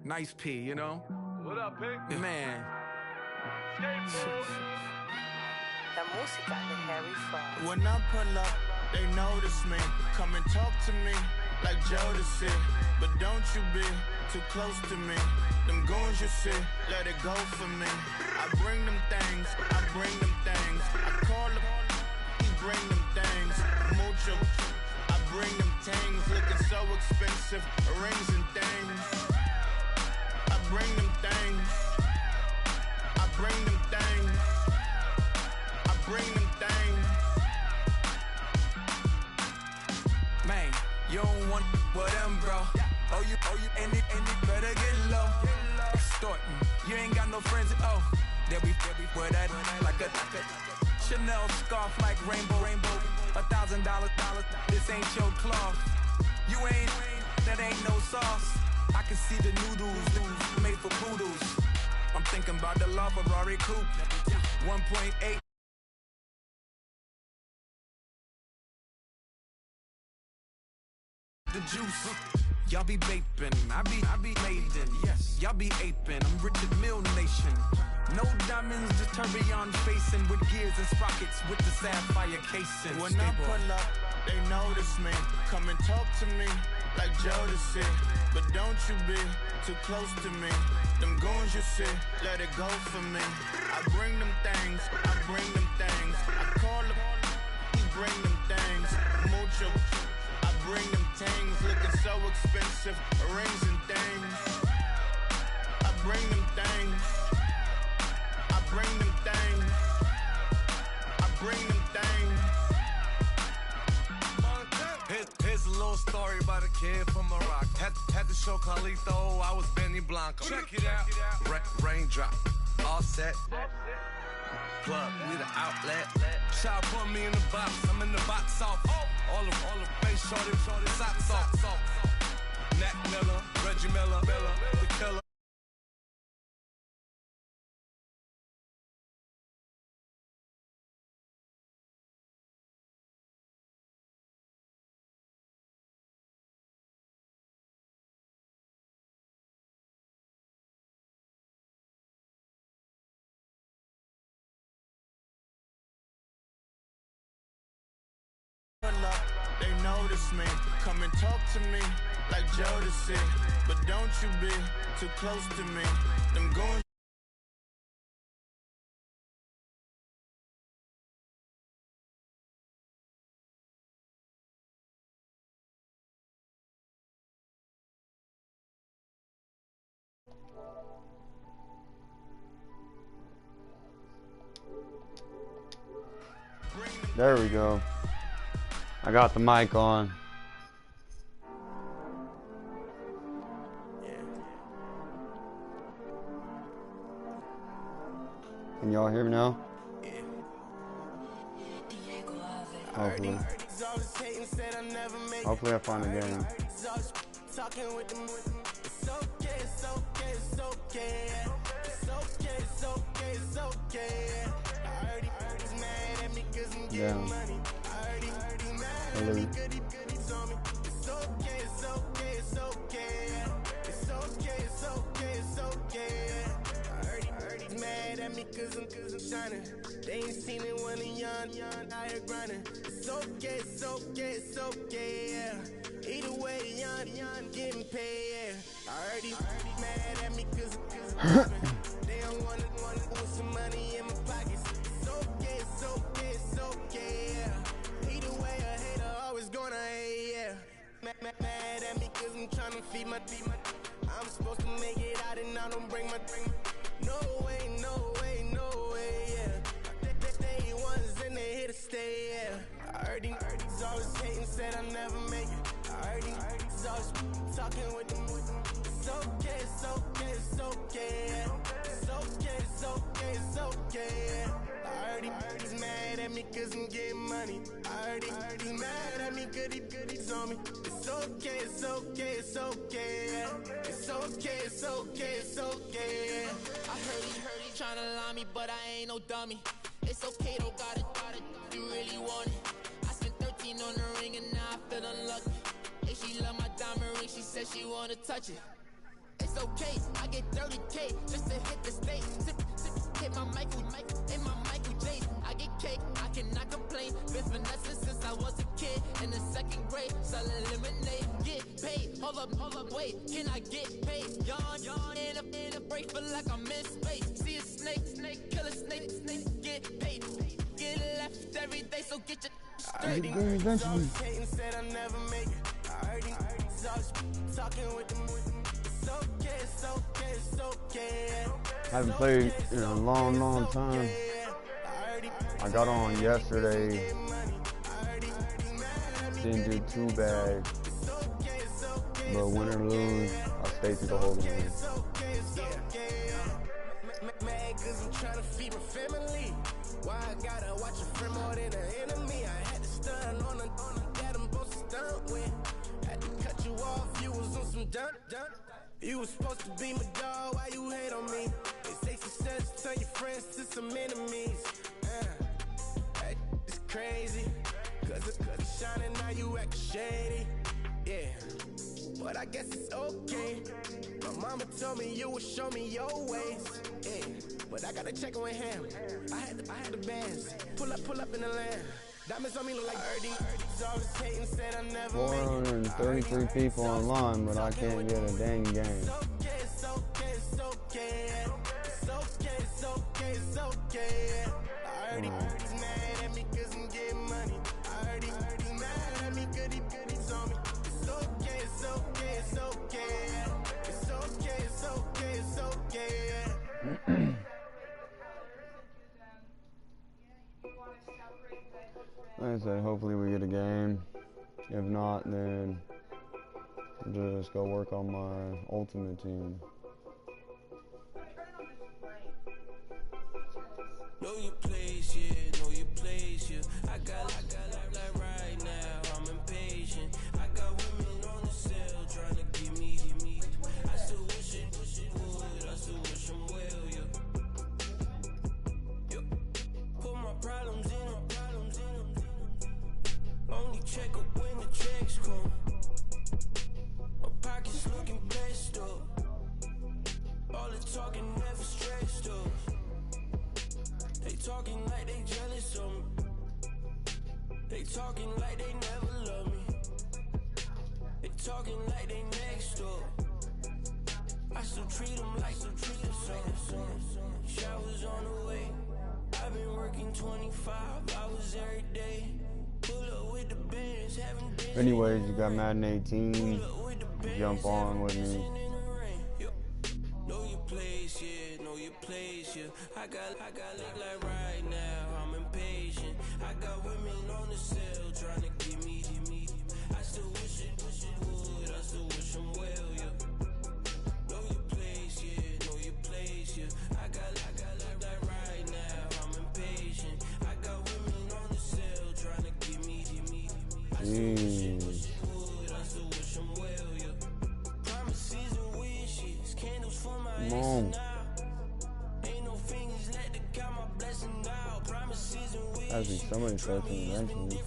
Nice P, you know? What up, Pink? Man. La música de Harry Fraud. When I pull up, they notice me. Come and talk to me like Jodeci. But don't you be too close to me. Them goons you see, let it go for me. I bring them things, I bring them things. I call them, he bring them things. Mucho, I bring them things. Looking so expensive, rings and things. I bring them things. I bring them things. I bring them things. Man, you don't want with them, bro. Oh, you, and it better get low. Extorting, you ain't got no friends. Oh, they'll be wear that like a Chanel scarf like rainbow. $1,000, this ain't your cloth. You ain't, that ain't no sauce. I can see the noodles made for poodles. I'm thinking about the La Ferrari coupe, 1.8. The juice, y'all be vaping, I be laden. Yes, y'all be aping. I'm Richard Mill Nation. No diamonds, just tourbillon facing with gears and sprockets with the sapphire casing. When I pull up, they notice me. Come and talk to me like Jodeci. But don't you be too close to me. Them goons you see, let it go for me. I bring them things, I bring them things. I call them, he bring them things. Mucho, I bring them things. Looking so expensive, rings and things. I bring them things. I bring them things. I bring them things. Here's a little story about a kid from Morocco. Had to show Carlito I was Benny Blanco. Check it out. Raindrop, all set. Plug, we the outlet. Shot put me in the box. I'm in the box off. All the face shorty, socks off. Nat Miller, Reggie Miller, the killer. They notice me, come and talk to me like Jodeci. But don't you be too close to me. Them goons. There we go. I got the mic on. Can y'all hear me now? Hopefully. Hopefully I find the game. Yeah. Hello. Cause I'm shining. They ain't seen it when I'm young, out here grinding. It's okay, yeah. Either way, young, getting paid, yeah. I heard he's mad at me cause I'm popping. They don't wanna put some money in my pockets. It's okay, yeah. Either way, a hater always gonna hate, yeah. Mad at me cause I'm tryna feed my I'm supposed to make it out and I don't bring my No way, yeah. They ones and they here to stay, yeah. I heard he's always hating, said I never make it. I heard he's always talking with them. It's okay, yeah. It's okay, yeah. I heard he's mad at me cause I'm getting money. I heard he's mad at me cause he's on me. It's okay, yeah. It's okay, yeah. I heard he tryna lie me, but I ain't no dummy. It's okay, though, got it, you really want it. I spent 13 on the ring and now I feel unlucky. If she love my diamond ring, she said she wanna touch it. It's okay. I get 30K just to hit the stage. Hit my Michael in my Michael J. I get cake, I cannot complain. Been finessing since I was a kid in the second grade. Selling lemonade, get paid. Hold up, wait, can I get paid? Yawn in a break, feel like I'm in space. See a snake, kill a snake, get paid. Get left every day, so get your straight. Eventually. Said I never make it. I heard these always talking with them. It's okay, it's okay, it's okay. Haven't played in a long time. I got on yesterday. Didn't do too bad. But win or lose, I stayed through the whole game. Mad cause I'm trying to feed my family. Why I gotta watch a friend more than an enemy? I had to stun on the that I'm supposed to stunt with. Had to cut you off, you was on some dun. You was supposed to be my dog, why you hate on me? They say success turn your friends to some enemies. It's crazy, cause it's shining now you act shady. Yeah, but I guess it's okay. My mama told me you would show me your ways. Yeah, but I gotta check with him. I had the bands. Pull up in the land. Diamonds on me look like Erdy. Always hating, said I never 433 people online, but I can't get a dang game. It's okay, it's okay, it's okay. It's okay, it's okay, it's okay. I heard he's mad at me cause I'm getting money. I heard he's mad at me cause he's on me. It's okay, it's okay, it's okay. It's okay, it's okay, it's okay. Like I said, hopefully we get a game. If not, then I'll just go work on my ultimate team. Know your place, yeah, know your place, yeah. I got like right now, I'm impatient. I got women on the cell trying to give me. I still wish it would, I still wish them well, yeah. Put my problems in. Only check up when the checks come. My pockets looking blessed up. All the talking never stressed up. They talking like they jealous of me. They talking like they never love me. They talking like they next up. I still treat them like some. Showers on the way. I've been working 25 hours every day. Anyways, you got Madden 18. Jump on with me. Know your place, yeah, know your place, yeah. I got look like right now, I'm impatient. I got women on the cell trying to give me. I still wish it would, I still wish them well, yeah. Know your place, yeah, know your place, yeah. I got look like right now, I'm impatient. I got women on the cell trying to give me. Jeez. Mom. Actually, somebody searching eventually.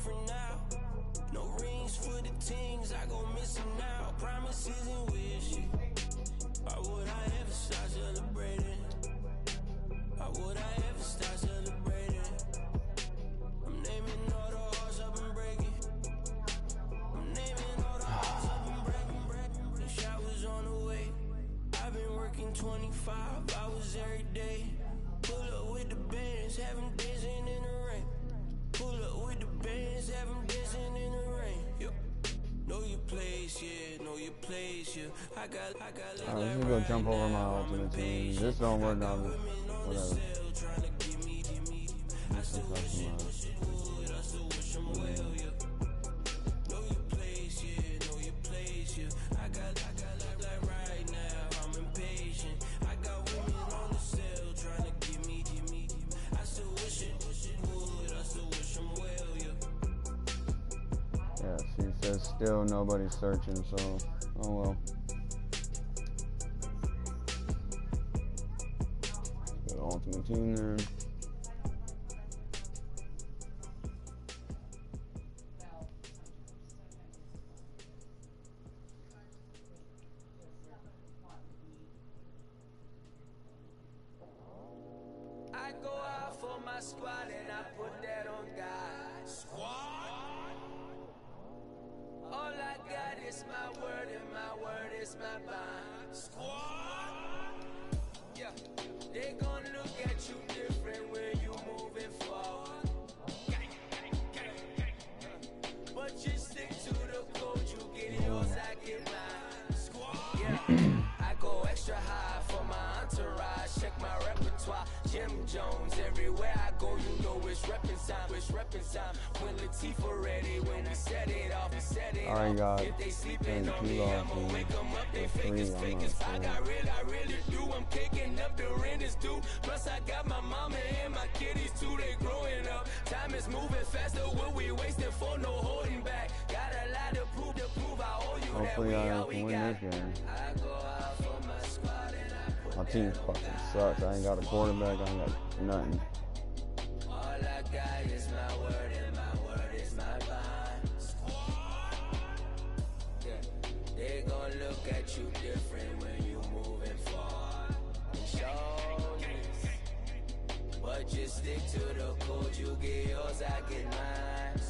No rings for the things I go missing now. Promises and wishes. Why would I ever start celebrating? Why would I ever start celebrating? I'm naming all the hearts I've been breaking. I'm naming all the hearts I've been breaking. The showers on the way. I've been working 25 hours every day. Pull up with the bands, have them dancing in the rain. Pull up with the bands, have them dancing in the rain. Yo. Know your place, yeah, know your place, yeah. I got Alright, let's go jump over my ultimate team. This don't work out. Whatever. This is right now, I'm impatient. I got women on the cell trying to give me. I still wish it would, I still wish them well, yeah. Yeah, see, it says still nobody's searching, so, oh well. Got ultimate team there. go out for my squad and I put that on God. Squad. All I got is my word and my word is my bond. Squad. Yeah, they gon' look at you different when you moving forward. But you stick to the code, you get yours, I get mine. Squad. Yeah, I go extra high for my entourage. Check my repertoire. Jim Jones, everywhere I go, you know it's reppin' time. It's reppin' time. When Latifah ready, when we set it off, we set it off. If they sleeping on me, I'ma wake them up. They fake as I really do. I'm kicking up the rent is due. Plus I got my mama and my kiddies too. They growing up. Time is moving faster. What we wasting for? No holding back. Got a lot to prove. I owe you Hopefully that. I can win this game. I go out for my squad and I put My team fucking sucks. I ain't got a quarterback. I ain't got nothing. all I got is my word and my word is my bond. Yeah, they gon' look at you different when you moving forward. But just stick to the code, you get yours, I get mine.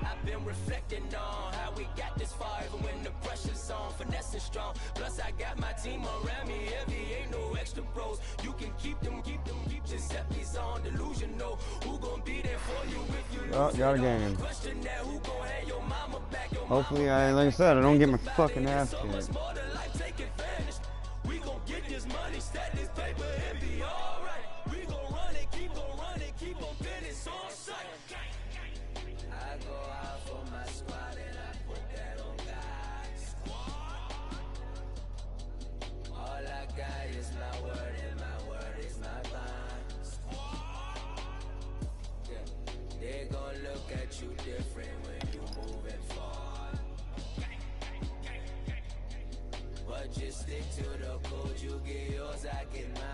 I've been reflecting on how we got this far, even when the pressure's on, finessing strong. Plus I got my team around me heavy, ain't no extra pros. You can keep them, Giuseppe's on delusional. Who gon' be there for you if you lose Got a it all? game. Question that, who gon' have your mama back? Your Hopefully, mama like I said, I don't get my back. fucking ass So kicked. much more than life, take advantage. We gon' get this money, stack this paper, and be alright. We gon' run it, keep on finish on sight. I go out for my squad and I put that on God. All I got is my word and my word is my bond. Yeah, they gon' look at you different when you moving forward. But just stick to the code, you get yours, I get mine.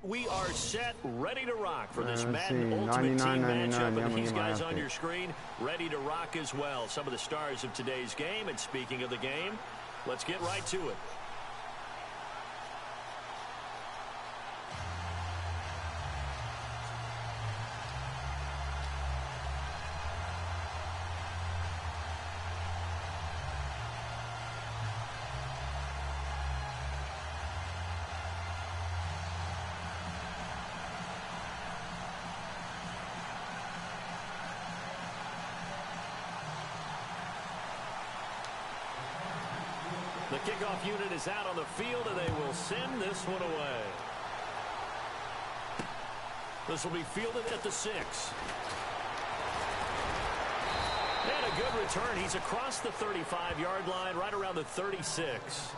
We are set, ready to rock for this Let's Madden see, Ultimate Team 99.99, matchup. yeah, And I'm these gonna guys have on to. your screen, ready to rock as well. Some of the stars of today's game. And speaking of the game, let's get right to it. The kickoff unit is out on the field, and they will send this one away. This will be fielded at the 6. And a good return. He's across the 35-yard line, right around the 36.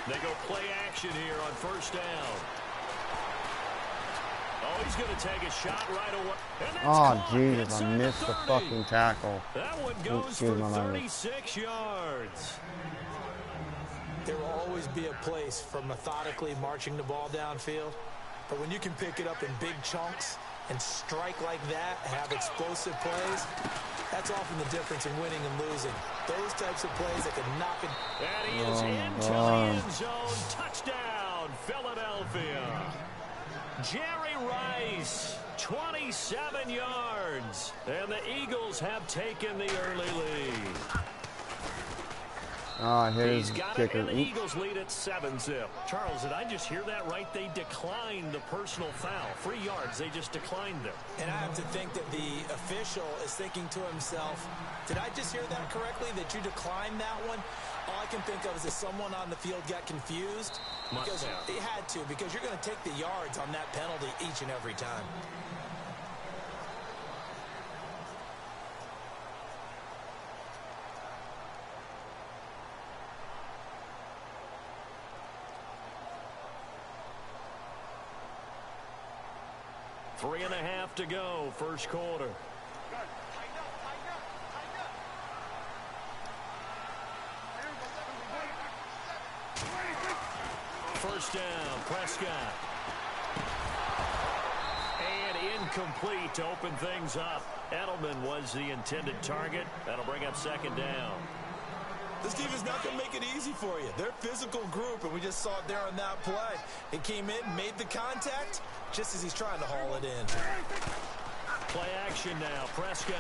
They go play action here on first down. Oh, he's going to take a shot right away. Oh, Jesus, I missed the fucking tackle. That one goes Excuse for my language. 36 yards. There will always be a place for methodically marching the ball downfield. But when you can pick it up in big chunks and strike like that, have explosive plays, that's often the difference in winning and losing. Those types of plays that can knock it. And he is into the end zone. Touchdown, Philadelphia. Jerry Rice, 27 yards. And the Eagles have taken the early lead. Oh, He's his got kicker. it, and the Eagles lead at 7-0. Charles, did I just hear that right? They declined the personal foul. 3 yards, they just declined them. And I have to think that the official is thinking to himself, did I just hear that correctly, that you declined that one? All I can think of is that someone on the field got confused. Because he had to, because you're going to take the yards on that penalty each and every time. 3.5 to go, first quarter. First down, Prescott. And incomplete to open things up. Edelman was the intended target. That'll bring up second down. This team is not going to make it easy for you. They're a physical group, and we just saw it there on that play. It came in, made the contact, just as he's trying to haul it in. Play action now, Prescott.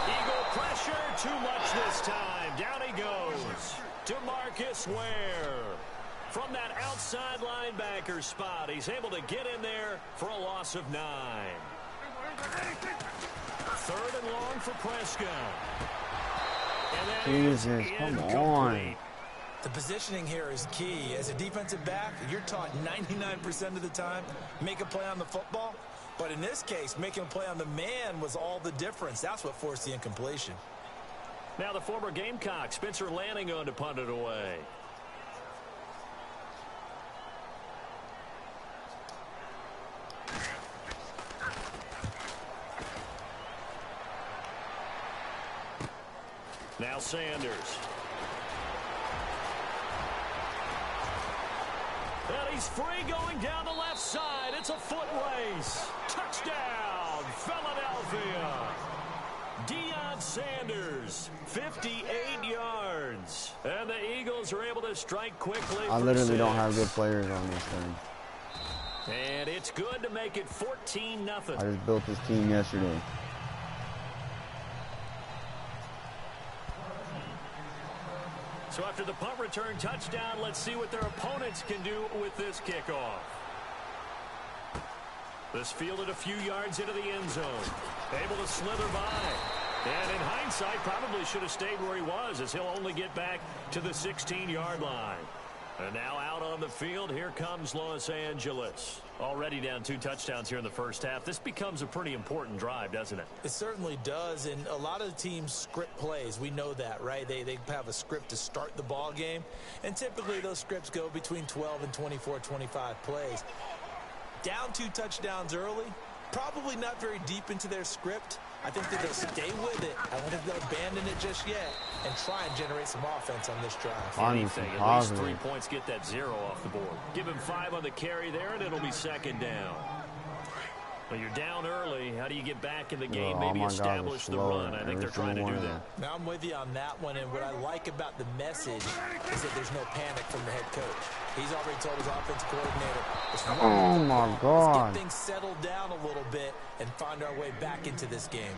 Eagle pressure, too much this time. Down he goes. DeMarcus Ware. From that outside linebacker spot, he's able to get in there for a loss of 9. 3rd and long for Prescott. Jesus, come on. The positioning here is key. As a defensive back, you're taught 99% of the time, make a play on the football. But in this case, making a play on the man was all the difference. That's what forced the incompletion. Now the former Gamecock, Spencer Lanning, on to punt it away. Now Sanders. And he's free going down the left side. It's a foot race. Touchdown, Philadelphia. Deion Sanders, 58 yards. And the Eagles are able to strike quickly. I literally don't have good players on this thing. And it's good to make it 14-0. I just built this team yesterday. So after the punt return touchdown, let's see what their opponents can do with this kickoff. This fielded a few yards into the end zone. Able to slither by. And in hindsight, probably should have stayed where he was, as he'll only get back to the 16-yard line. And now out on the field, here comes Los Angeles. Already down 2 touchdowns here in the first half. This becomes a pretty important drive, doesn't it? It certainly does, and a lot of the teams script plays. We know that, right? They have a script to start the ball game, and typically those scripts go between 12 and 24, 25 plays. Down 2 touchdowns early, probably not very deep into their script. I think that they'll stay with it. I don't think they'll abandon it just yet and try and generate some offense on this drive. Anything, at least 3 points, get that 0 off the board. Give him 5 on the carry there, and it'll be second down. Well, you're down early. How do you get back in the game? Maybe establish the run. I think they're trying to do that. Now I'm with you on that one, and what I like about the message is that there's no panic from the head coach. He's already told his offensive coordinator. Oh, my God. Let's get things settled down a little bit and find our way back into this game.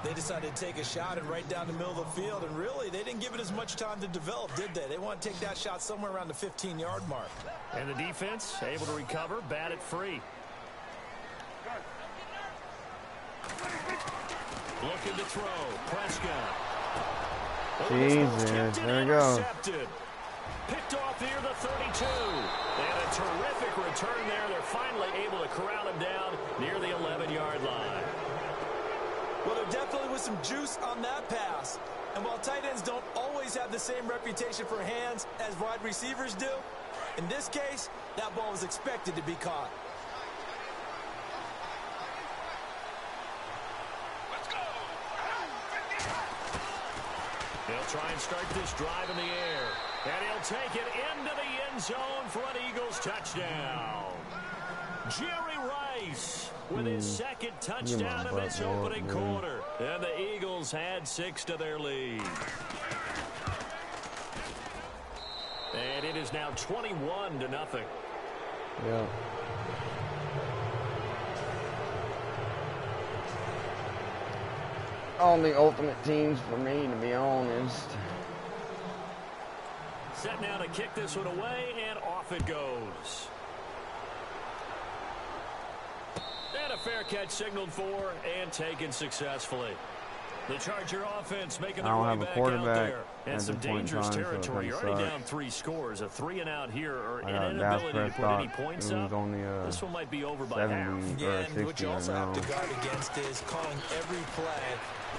They decided to take a shot and right down the middle of the field, and really, they didn't give it as much time to develop, did they? They want to take that shot somewhere around the 15-yard mark. And the defense able to recover, bat it free. Looking to throw, Prescott. Jesus, there we go. Picked off near the 32. And a terrific return there. They're finally able to corral him down near the 11-yard line. Well, there definitely was some juice on that pass. And while tight ends don't always have the same reputation for hands as wide receivers do, in this case, that ball was expected to be caught. They'll try and start this drive in the air. And he'll take it into the end zone for an Eagles touchdown. Jerry Rice with his second touchdown of this opening quarter. And the Eagles add 6 to their lead. And it is now 21-0. Yeah. All the ultimate teams for me, to be honest. Set now to kick this one away, and off it goes. And a fair catch signaled for and taken successfully. The Charger offense making their way back out there. And some dangerous territory. You're already down 3 scores. A 3-and-out here, or an inability to put any points up. This one might be over by half. Yeah, and what you also have to guard against is calling every play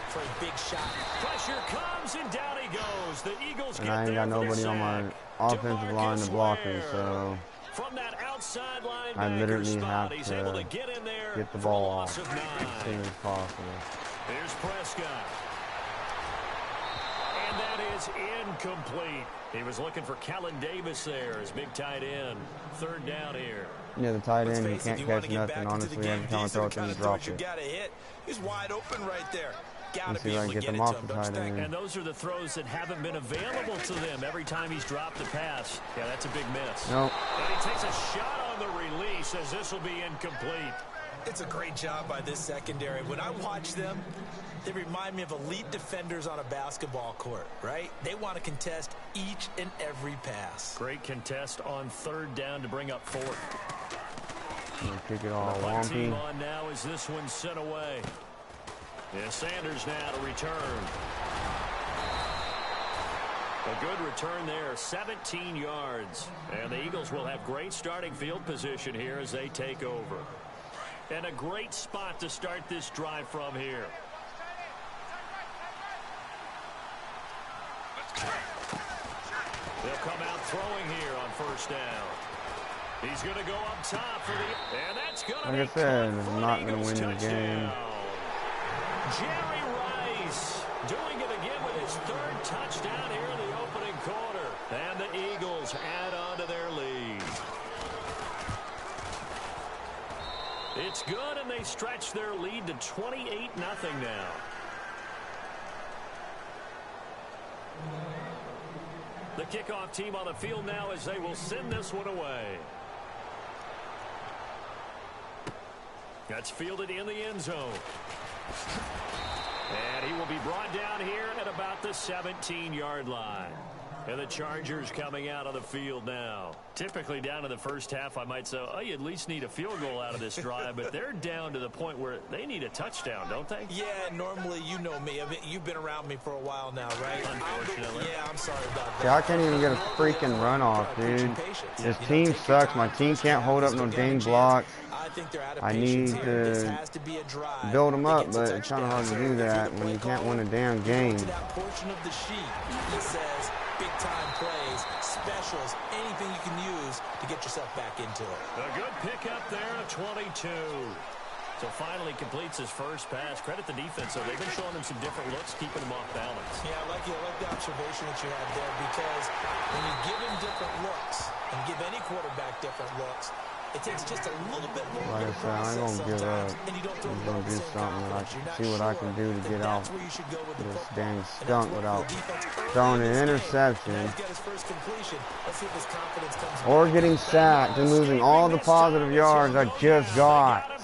for a big shot. Pressure comes, and down he goes. The Eagles and I ain't got nobody on my offensive line to block me, so. From that outside I linebacker literally spot. have He's able to to get in there get the for a ball loss off of 9. as soon as possible. Here's Prescott. And that is incomplete. He was looking for Kellen Davis there as big tight end. 3rd down here. Yeah, the tight end, you can't catch nothing, honestly. Every time I throw it to him, he drops it. He's wide open right there. Let's see if I can get them off the tight end. And those are the throws that haven't been available to them every time he's dropped the pass. Yeah, that's a big miss. Nope. And he takes a shot on the release as this will be incomplete. It's a great job by this secondary. When I watch them, they remind me of elite defenders on a basketball court, right? They want to contest each and every pass. Great contest on 3rd down to bring up 4th. Kick it all the punt team wonky. on now as this one's sent away. Yeah, Sanders now to return. A good return there, 17 yards. And the Eagles will have great starting field position here as they take over. And a great spot to start this drive from here. They'll come out throwing here on 1st down. He's going to go up top for the... And that's going to be... Like I said, I'm not going to win the game. Jerry Rice doing it again with his 3rd touchdown here in the opening quarter. And the Eagles add on to their lead. It's good, and they stretch their lead to 28-0 now. The kickoff team on the field now as they will send this one away. That's fielded in the end zone. And he will be brought down here at about the 17-yard line. And the Chargers coming out on the field now. Typically down in the first half, I might say, oh, you at least need a field goal out of this drive. But they're down to the point where they need a touchdown, don't they? Yeah, normally, you know me. I mean, you've been around me for a while now, right? Unfortunately. Yeah, I'm sorry about that. See, I can't even get a freaking run off, dude. This team sucks. My team can't hold up no dang blocks. I need to build them up, but it's kind of hard to do that when you can't win a damn game. That portion of the sheet, it says big-time plays, specials, anything you can use to get yourself back into it. A good pickup there at 22. So finally completes his first pass. Credit the defense, though. They've been showing him some different looks, keeping him off balance. Yeah, I like the observation that you had there, because when you give him different looks and give any quarterback different looks, it takes just a little bit more. Like I said, I ain't gonna give up. I'm gonna do something. See what I can do to get out this dang skunk without throwing an interception or getting sacked and losing all the positive yards I just got.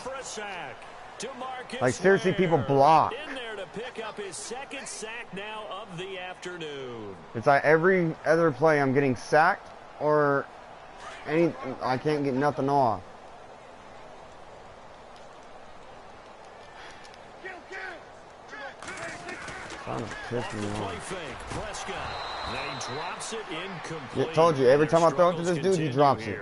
Like, seriously, people block. In there to pick up his 2nd sack now of the afternoon. It's like every other play I'm getting sacked or I can't get nothing off. Trying to piss me off. Yeah, told you, every time I throw it to this dude, he drops it.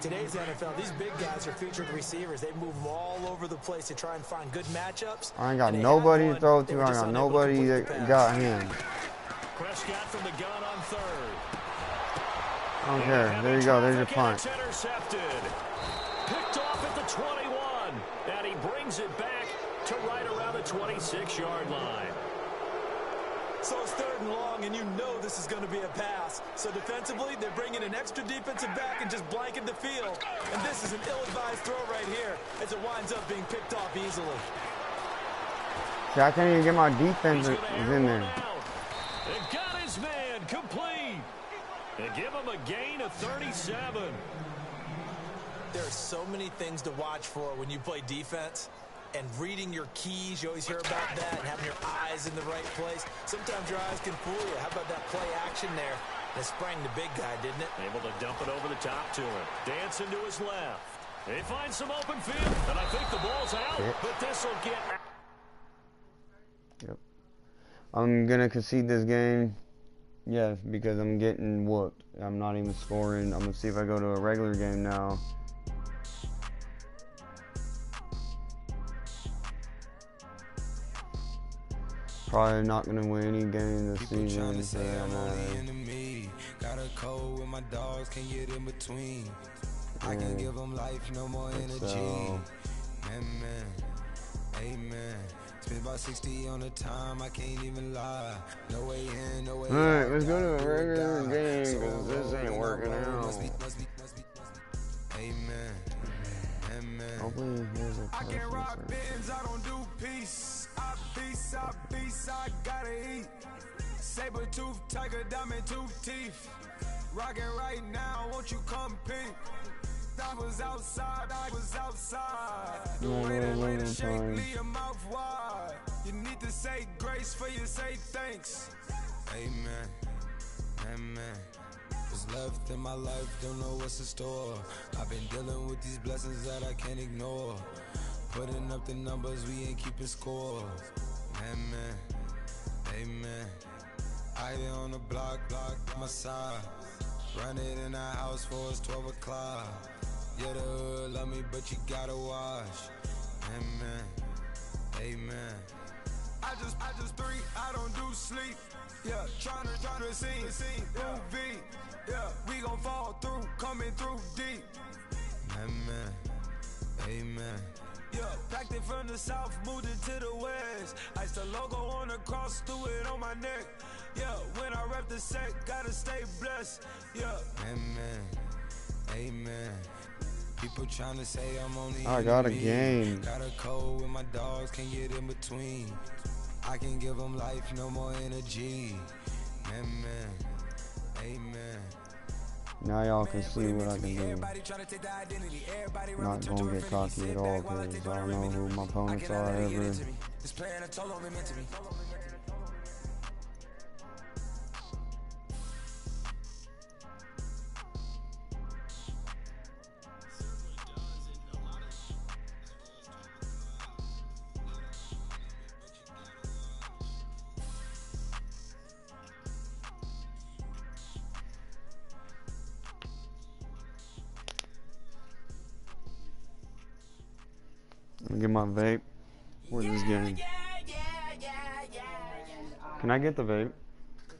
Today's NFL, these big guys are featured receivers. They move all over the place to try and find good matchups. I ain't got nobody to throw to. I got nobody that got him. Prescott from the gun on 3rd. I don't care. There you go. There's your punt. Intercepted. Picked off at the 21. And he brings it back to right around the 26-yard line. So it's 3rd and long, and you know this is going to be a pass. So defensively, they're bringing an extra defensive back and just blanket the field. And this is an ill-advised throw right here as it winds up being picked off easily. See, I can't even get my defense in there. They got his man complete. They give him a gain of 37. There are so many things to watch for when you play defense. And reading your keys, you always hear about that, and having your eyes in the right place. Sometimes your eyes can fool you. How about that play action there? It sprang the big guy, didn't it? Able to dump it over the top to him. Dancing to his left. They find some open field, and I think the ball's out, but this will get... Yep. I'm going to concede this game. Yes, because I'm getting whooped. I'm not even scoring. I'm going to see if I go to a regular game now. Probably not going to win any game this season. Got a cold with my dogs, can't get in between. I can give them life, no more energy. Man, amen. Spent about 60 on the time, I can't even lie. No way in, no way out. Alright, let's go to a regular game, because this ain't working out. Amen. Hopefully here's a I can rock bins, I don't do peace. I beast, I gotta eat. Saber tooth, tiger, diamond tooth teeth. Rockin' right now, won't you come peek? I was outside. The way that lady shake, leave your mouth wide. You need to say grace for you say thanks. Amen. What's left in my life, don't know what's in store. I've been dealing with these blessings that I can't ignore. Putting up the numbers, we ain't keeping score. Amen. I be on the block, my side. Run it in the house for us 12 o'clock. Yeah, the hood love me, but you gotta watch. Amen. I just three, I don't do sleep. Yeah, tryna see UV. Yeah, we gon' fall through, coming through deep. Amen. Yeah, packed it from the south, moved it to the west. Iced the logo on the cross, threw it on my neck. Yeah, when I rep the set, gotta stay blessed. Yeah. Amen. People trying to say I'm only I got a game. Got a cold with my dogs, can't get in between. I can give them life, no more energy. Amen. Now y'all can see what I can do. Not gonna get cocky at all, because I don't know who my opponents are ever. Let me get my vape. Where's this game? Can I get the vape?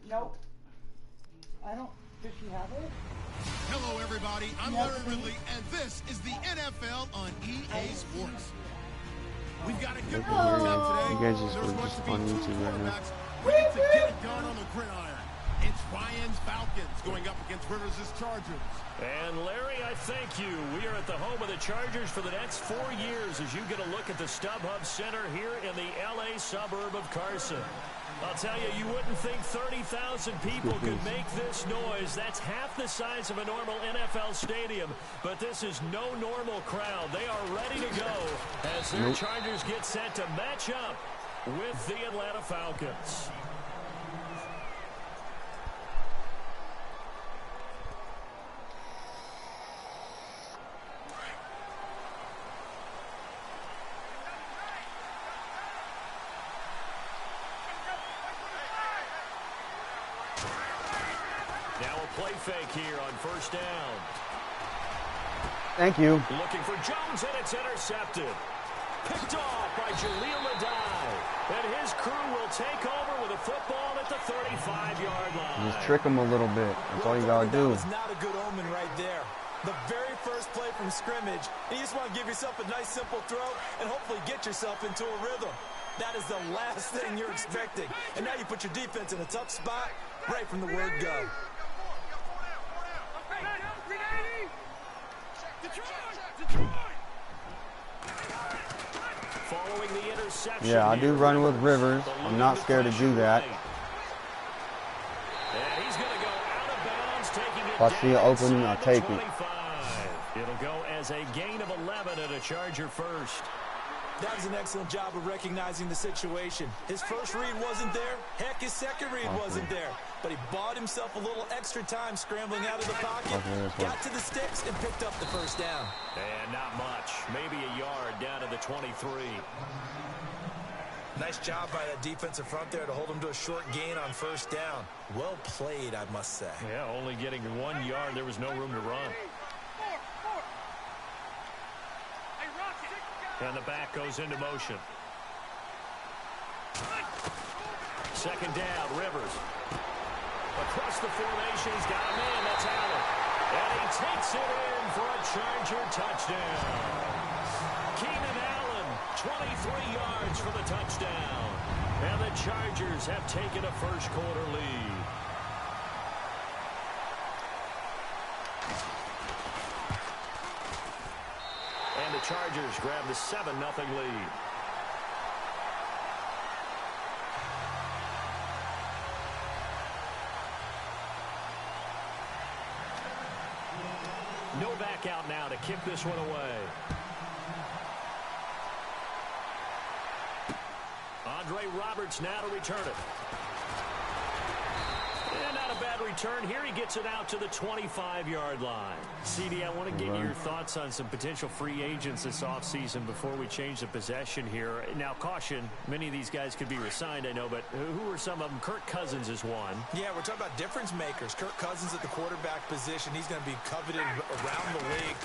Nope. I don't. Does she have it? Hello, everybody. I'm Larry Ridley, and this is the NFL on EA Sports. We've got a good matchup today. You guys just were just on YouTube right now. Ready to get it done on the gridiron. It's Ryan's Falcons going up against Rivers' Chargers. And Larry, I thank you. We are at the home of the Chargers for the next 4 years as you get a look at the StubHub Center here in the L.A. suburb of Carson. I'll tell you, you wouldn't think 30,000 people could make this noise. That's half the size of a normal NFL stadium. But this is no normal crowd. They are ready to go as their Chargers get set to match up with the Atlanta Falcons. Now a play fake here on first down. Thank you. Looking for Jones, and it's intercepted. Picked off by Jaleel Adai. And his crew will take over with a football at the 35-yard line. Just trick him a little bit. That's all you got to do. That was not a good omen right there. The very first play from scrimmage, you just want to give yourself a nice, simple throw and hopefully get yourself into a rhythm. That is the last thing you're expecting. And now you put your defense in a tough spot right from the word go. Following the interception. Yeah, I do run with Rivers. I'm not scared to do that. And he's going to go out of bounds, taking it If I see an opening, I'll take it. It'll go as a gain of 11 and a Charger first. That was an excellent job of recognizing the situation. His first read wasn't there. Heck, his second read wasn't there. But he bought himself a little extra time scrambling out of the pocket, got to the sticks, and picked up the first down. And not much. Maybe a yard down to the 23. Nice job by that defensive front there to hold him to a short gain on first down. Well played, I must say. Yeah, only getting 1 yard. There was no room to run. And the back goes into motion. Second down, Rivers. Across the formation, he's got a man. That's Allen. And he takes it in for a Charger touchdown. Keenan Allen, 23 yards for the touchdown. And the Chargers have taken a first-quarter lead. And the Chargers grab the 7-0 lead. Novak out now to kick this one away. Andre Roberts now to return it. And not a bad return here. He gets it out to the 25-yard line. CD, I want to get your thoughts on some potential free agents this offseason before we change the possession here. Now, caution, many of these guys could be re-signed, I know, but who are some of them? Kirk Cousins is one. Yeah, we're talking about difference makers. Kirk Cousins at the quarterback position. He's going to be coveted around the league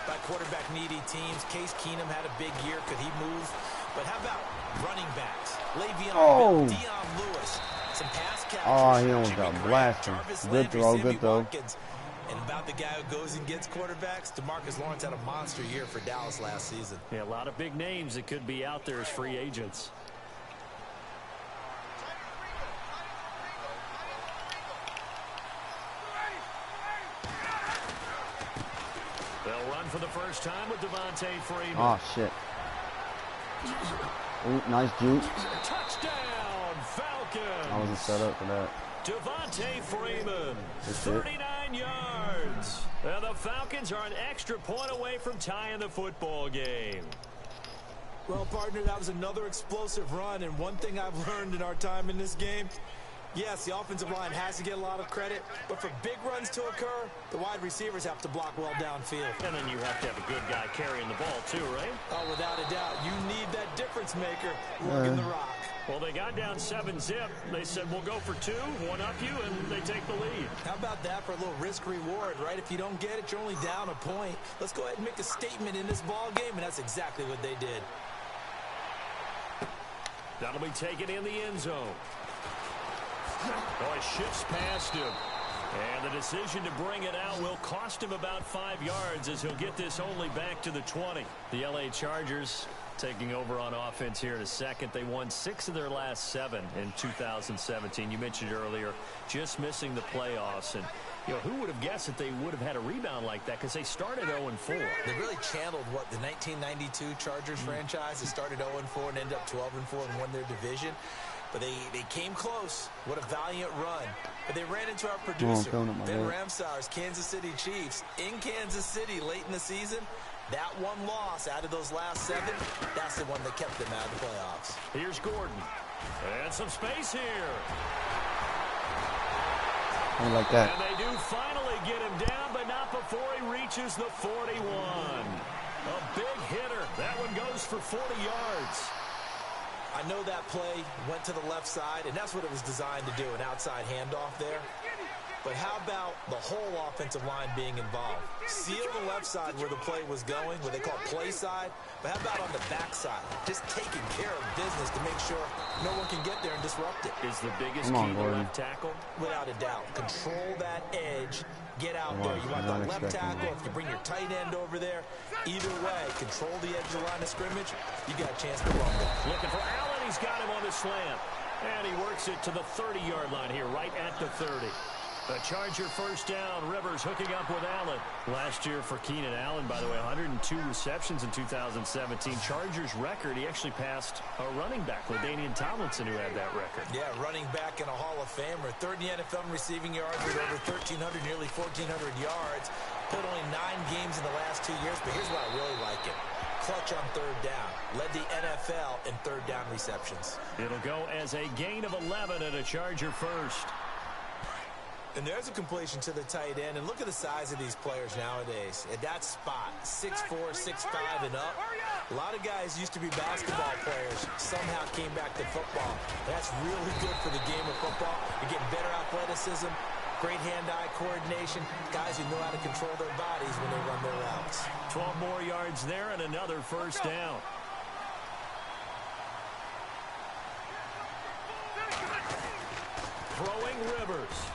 by quarterback-needy teams. Case Keenum had a big year. Could he move? But how about running backs? Le'Veon Bell, Dion Lewis. Some pass catchers. Oh, he almost got blasted. Good throw, good throw. And about the guy who goes and gets quarterbacks, DeMarcus Lawrence had a monster year for Dallas last season. Yeah, a lot of big names that could be out there as free agents. They'll run for the first time with Devontae Freeman. Oh, shit. Ooh, nice juke. Touchdown, Falcons. I wasn't set up for that. Devontae Freeman, 39 yards. And the Falcons are an extra point away from tying the football game. Well, partner, that was another explosive run. And one thing I've learned in our time in this game, yes, the offensive line has to get a lot of credit, but for big runs to occur, the wide receivers have to block well downfield. And then you have to have a good guy carrying the ball too, right? Oh, without a doubt. You need that difference maker lugging the rock. Well, they got down 7-zip. They said, we'll go for 2, one up you, and they take the lead. How about that for a little risk-reward, right? If you don't get it, you're only down a point. Let's go ahead and make a statement in this ball game, and that's exactly what they did. That'll be taken in the end zone. Oh, it shifts past him. And the decision to bring it out will cost him about 5 yards as he'll get this only back to the 20. The LA Chargers taking over on offense here in a second. They won 6 of their last 7 in 2017. You mentioned earlier just missing the playoffs. And, you know, who would have guessed that they would have had a rebound like that because they started 0-4. They really channeled what the 1992 Chargers franchise. They started 0-4 and ended up 12-4 and won their division. But they came close. What a valiant run. But they ran into our producer, Ben Ramsauer's Kansas City Chiefs in Kansas City late in the season. That one loss out of those last 7, that's the one that kept them out of the playoffs. Here's Gordon. And some space here. I like that. And they do finally get him down, but not before he reaches the 41. A big hitter. That one goes for 40 yards. I know that play went to the left side, and that's what it was designed to do, an outside handoff there. But how about the whole offensive line being involved? Seal the left side where the play was going, what they call play side. But how about on the back side? Just taking care of business to make sure no one can get there and disrupt it. Is the biggest key to left tackle? Without a doubt. Control that edge. Get out there. You want the left tackle. If you bring your tight end over there, either way, control the edge of the line of scrimmage, you got a chance to rumble. Looking for Allen. He's got him on the slant. And he works it to the 30-yard line here, right at the 30. A Charger first down. Rivers hooking up with Allen. Last year for Keenan Allen, by the way, 102 receptions in 2017. Chargers record, he actually passed a running back, LaDainian Tomlinson, who had that record. Yeah, running back and a Hall of Famer. Third in the NFL in receiving yards with over 1,300, nearly 1,400 yards. Played only 9 games in the last 2 years, but here's what I really like him. Clutch on third down. Led the NFL in third down receptions. It'll go as a gain of 11 and a Charger first. And there's a completion to the tight end. And look at the size of these players nowadays. At that spot, 6'4", 6'5", and up. A lot of guys used to be basketball players. Somehow came back to football. That's really good for the game of football. You're getting better athleticism, great hand-eye coordination. Guys who know how to control their bodies when they run their routes. 12 more yards there and another first down. Throwing Rivers.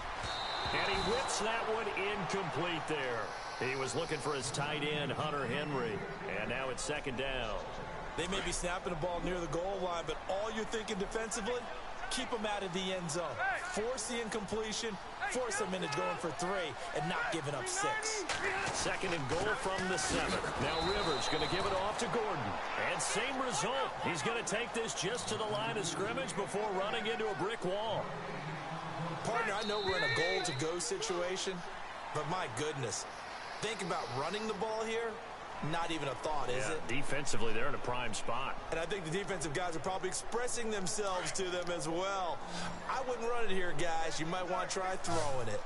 whips that one incomplete there. He was looking for his tight end, Hunter Henry. And now it's second down. They may be snapping the ball near the goal line, but all you're thinking defensively, keep them out of the end zone. Force the incompletion, force them into going for 3, and not giving up 6. Second and goal from the 7. Now Rivers going to give it off to Gordon. And same result. He's going to take this just to the line of scrimmage before running into a brick wall. Partner, I know we're in a goal-to-go situation, but my goodness, think about running the ball here. Not even a thought, is it? Defensively, they're in a prime spot. And I think the defensive guys are probably expressing themselves to them as well. I wouldn't run it here, guys. You might want to try throwing it.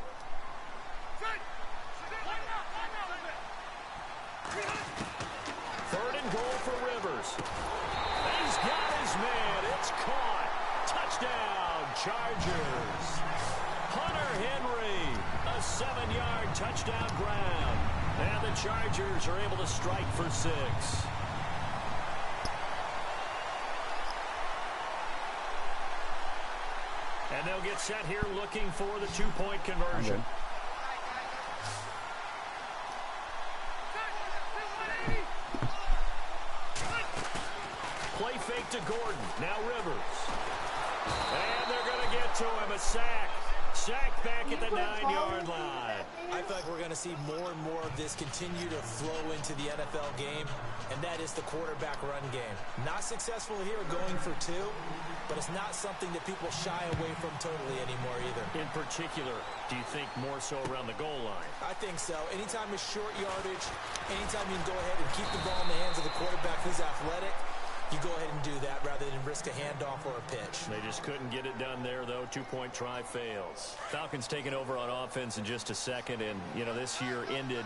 Third and goal for Rivers. He's got his man. It's caught. Touchdown, Chargers. Hunter Henry, a 7-yard touchdown grab. And the Chargers are able to strike for 6. And they'll get set here looking for the 2-point conversion. Play fake to Gordon. Now Rivers. And they're going to get to him. A sack. Sack back at the 9-yard line. I feel like we're going to see more and more of this continue to flow into the NFL game, and that is the quarterback run game. Not successful here going for 2, but it's not something that people shy away from totally anymore either. In particular, do you think more so around the goal line? I think so. Anytime it's short yardage, anytime you can go ahead and keep the ball in the hands of the quarterback who's athletic, you go ahead and do that rather than risk a handoff or a pitch. They just couldn't get it done there, though. 2-point try fails. Falcons taking over on offense in just a second, and, you know, this year ended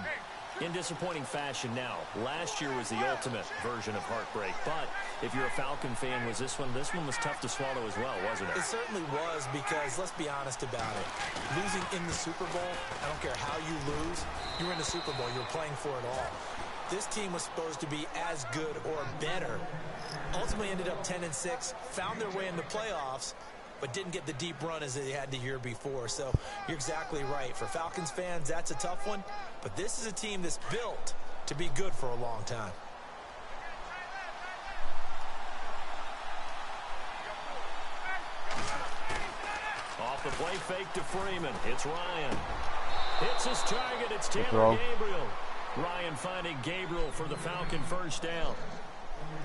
in disappointing fashion. Now, last year was the ultimate version of heartbreak, but if you're a Falcon fan, was this one was tough to swallow as well, wasn't it? It certainly was, because let's be honest about it. Losing in the Super Bowl, I don't care how you lose, you're in the Super Bowl, you're playing for it all. This team was supposed to be as good or better. Ultimately ended up 10-6, found their way in the playoffs, but didn't get the deep run as they had the year before. So you're exactly right. For Falcons fans, that's a tough one, but this is a team that's built to be good for a long time. Off the play fake to Freeman. It's Ryan. Hits his target. It's Taylor Gabriel. Ryan finding Gabriel for the Falcon first down.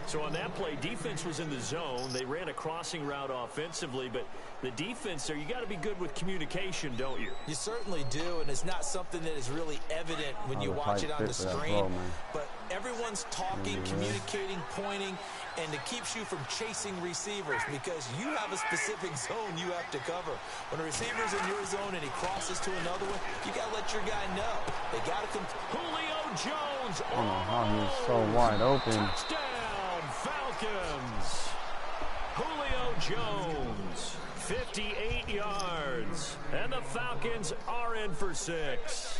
So on that play, defense was in the zone. They ran a crossing route offensively, but the defense there, you got to be good with communication, don't you? You certainly do, and it's not something that is really evident when you watch it on the screen. But everyone's talking, communicating, pointing, and it keeps you from chasing receivers because you have a specific zone you have to cover. When a receiver's in your zone and he crosses to another one, you got to let your guy know. They got to Julio Jones. I don't know how he's so wide open. Touchdown, Falcons. Julio Jones, 58 yards. And the Falcons are in for 6.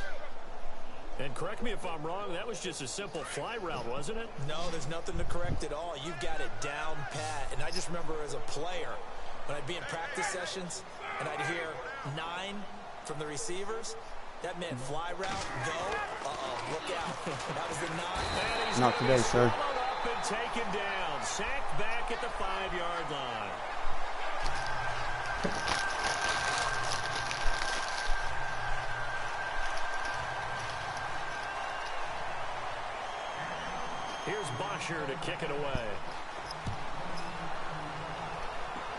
And correct me if I'm wrong, that was just a simple fly route, wasn't it? No, there's nothing to correct at all. You've got it down pat. And I just remember as a player, when I'd be in practice sessions and I'd hear 9 from the receivers, that meant fly route, go. Look out. That was the 9. Not today, sir. Up and taken down. Sacked back at the 5-yard line. Here's Bosher to kick it away.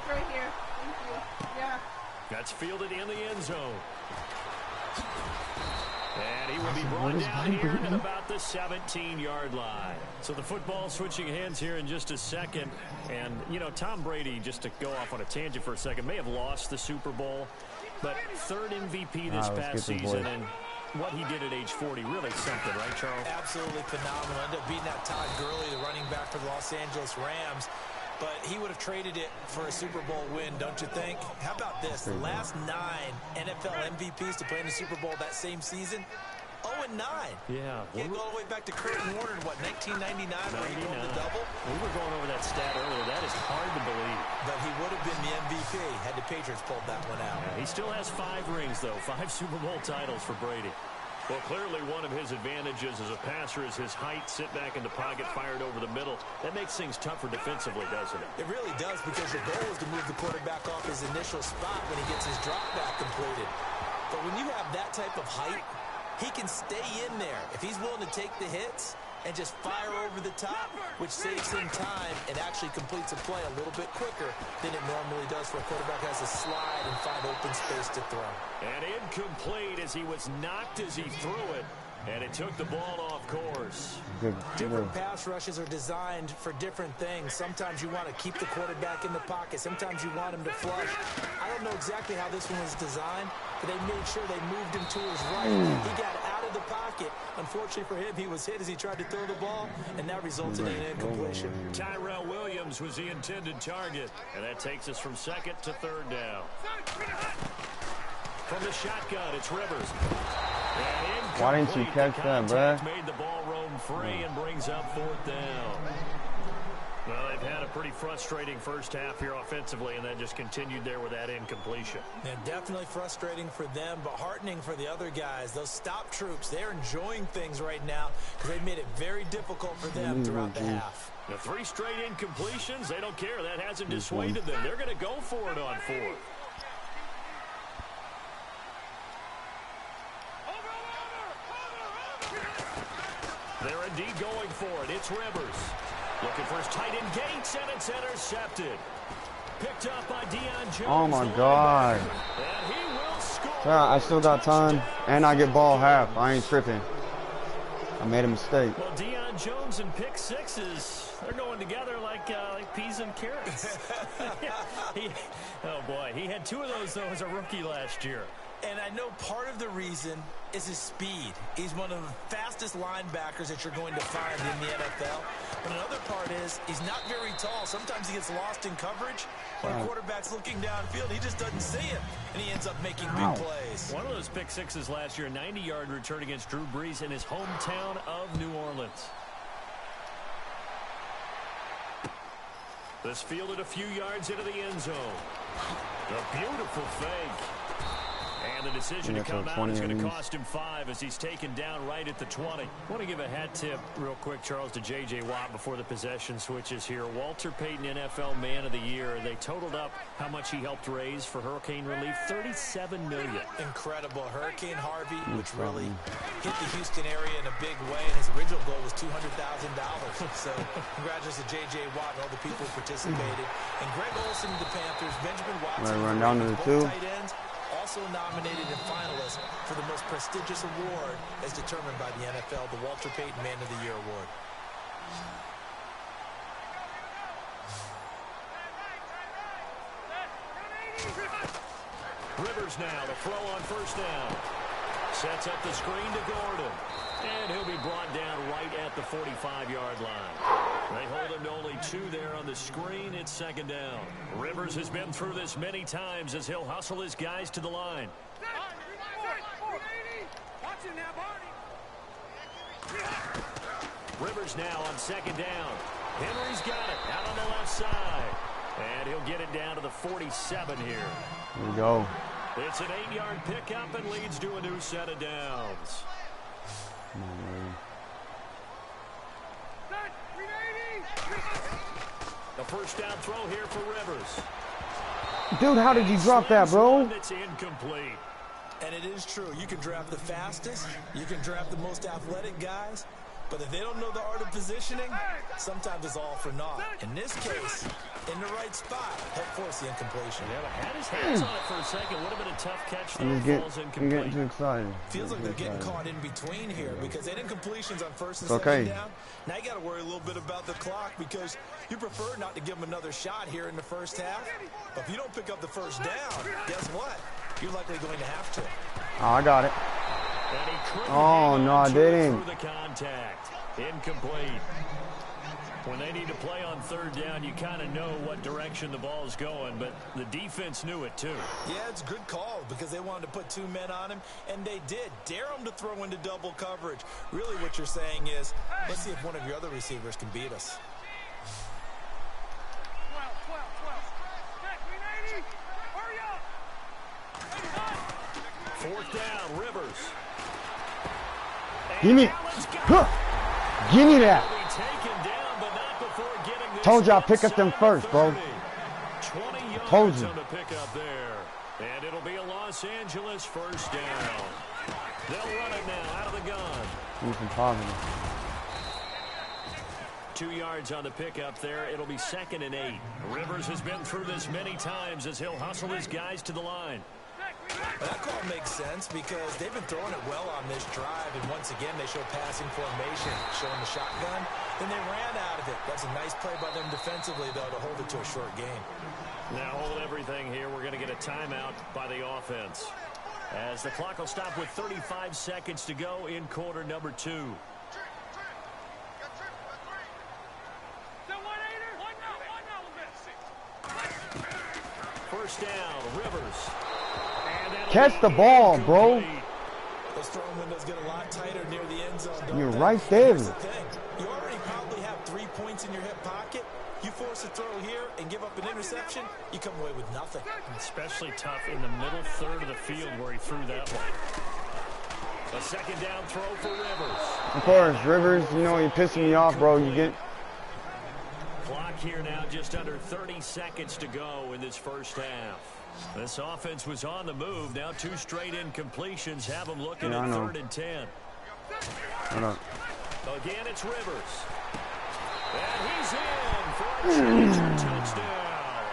Right here. Thank you. Yeah. That's fielded in the end zone. And he will be brought down here at about the 17-yard line. So the football switching hands here in just a second. And, you know, Tom Brady, just to go off on a tangent for a second, may have lost the Super Bowl, but 3rd MVP this past season. And what he did at age 40, really something, right, Charles? Absolutely phenomenal. Ended up beating out Todd Gurley, the running back for the Los Angeles Rams. But he would have traded it for a Super Bowl win, don't you think? How about this? The last 9 NFL MVPs to play in the Super Bowl that same season, 0-9 went 9. Yeah. Can't go all the way back to Kurt Warner in, what, 1999 where he won the double? We were going over that stat earlier. That is hard to believe. But he would have been the MVP had the Patriots pulled that one out. Yeah, he still has 5 rings, though. 5 Super Bowl titles for Brady. Well, clearly one of his advantages as a passer is his height, sit back in the pocket, fired over the middle. That makes things tougher defensively, doesn't it? It really does, because your goal is to move the quarterback off his initial spot when he gets his drop back completed. But when you have that type of height, he can stay in there if he's willing to take the hits and just fire over the top, which saves him time and actually completes a play a little bit quicker than it normally does for a quarterback who has to slide and find open space to throw. And incomplete as he was knocked as he threw it, and it took the ball off course. Different pass rushes are designed for different things. Sometimes you want to keep the quarterback in the pocket. Sometimes you want him to flush. I don't know exactly how this one was designed, but they made sure they moved him to his right. He got out of the pocket. Unfortunately for him, he was hit as he tried to throw the ball, and that resulted in an incompletion. Tyrell Williams was the intended target, and that takes us from second to third down. From the shotgun, it's Rivers. Why didn't you catch that, bruh? Made the ball roam free and brings up 4th down. Well, they've had a pretty frustrating first half here offensively, and then just continued there with that incompletion. Yeah, definitely frustrating for them, but heartening for the other guys. Those stop troops, they're enjoying things right now because they've made it very difficult for them throughout the half. The 3 straight incompletions, they don't care. That hasn't dissuaded them. They're going to go for it on 4th. They're indeed going for it. It's Rivers. Looking for his tight end Gates, and it's intercepted. Picked up by Deion Jones. Oh, my God. And he will score. Yeah, I still got time, and I get ball half. I ain't tripping. I made a mistake. Well, Deion Jones and pick sixes, they're going together like peas and carrots. Oh, boy. He had 2 of those, though, as a rookie last year. And I know part of the reason is his speed. He's one of the fastest linebackers that you're going to find in the NFL. But another part is he's not very tall. Sometimes he gets lost in coverage. When a quarterback's looking downfield, he just doesn't see him, and he ends up making big plays. One of those pick sixes last year, 90-yard return against Drew Brees in his hometown of New Orleans. This fielded a few yards into the end zone. A beautiful fake. And the decision to come out is going to cost him 5 as he's taken down right at the 20. I want to give a hat tip real quick, Charles, to J.J. Watt before the possession switches here. Walter Payton, NFL Man of the Year. They totaled up how much he helped raise for hurricane relief, $37 million. Incredible. Hurricane Harvey, which really hit the Houston area in a big way, and his original goal was $200,000. So congratulations to J.J. Watt and all the people who participated. And Greg Olsen of the Panthers, Benjamin Watson, run down to the 2. tight ends, also nominated and finalist for the most prestigious award as determined by the NFL, the Walter Payton Man of the Year Award. Rivers now to throw on first down. Sets up the screen to Gordon. And he'll be brought down right at the 45-yard line. They hold him to only 2 there on the screen. It's 2nd down. Rivers has been through this many times as he'll hustle his guys to the line. Rivers now on 2nd down. Henry's got it out on the left side. And he'll get it down to the 47 here. Here we go. It's an 8-yard pickup and leads to a new set of downs. Come on, man. The first down throw here for Rivers. Dude, how did you drop that, bro? It's incomplete. And it is true. You can draft the fastest. You can draft the most athletic guys. But if they don't know the art of positioning, sometimes it's all for naught. In this case, in the right spot, help force the incompletion. Yeah, but had his hands on it for a second. Would have been a tough catch. I'm getting too excited. Feels like they're getting caught in between here because they had incompletions on first and second down. Now you got to worry a little bit about the clock because you prefer not to give them another shot here in the first half. But if you don't pick up the first down, guess what? You're likely going to have to. Oh, I got it. Oh, no, I didn't. The contact. Incomplete. When they need to play on third down, you kind of know what direction the ball's going, but the defense knew it too. Yeah, it's a good call because they wanted to put 2 men on him, and they did. Dare him to throw into double coverage. Really what you're saying is, let's see if one of your other receivers can beat us. 4th down, Rivers. Give me. Huh. Give me that. Told you I'll pick up them first, bro. 20 yards Told you. on the pickup there. And it'll be a Los Angeles 1st down. They'll run it now out of the gun. He's been positive. 2 yards on the pickup there. It'll be 2nd and 8. Rivers has been through this many times as he'll hustle his guys to the line. That call makes sense because they've been throwing it well on this drive, and once again they show passing formation, showing the shotgun. Then they ran out of it. That's a nice play by them defensively, though, to hold it to a short game. Now hold everything here. We're going to get a timeout by the offense, as the clock will stop with 35 seconds to go in quarter number 2. First down, Rivers. Catch the ball, bro. Those throwing windows get a lot tighter near the end zone. You're right there. Here's the thing. You already probably have 3 points in your hip pocket. You force a throw here and give up an interception, you come away with nothing. Especially tough in the middle third of the field where he threw that one. A 2nd down throw for Rivers. Of course, Rivers, you know, you're pissing me off, bro. You get... Clock here now, just under 30 seconds to go in this first half. This offense was on the move. Now 2 straight incompletions have them looking at 3rd and 10. Again, it's Rivers. And he's in for a Charger touchdown.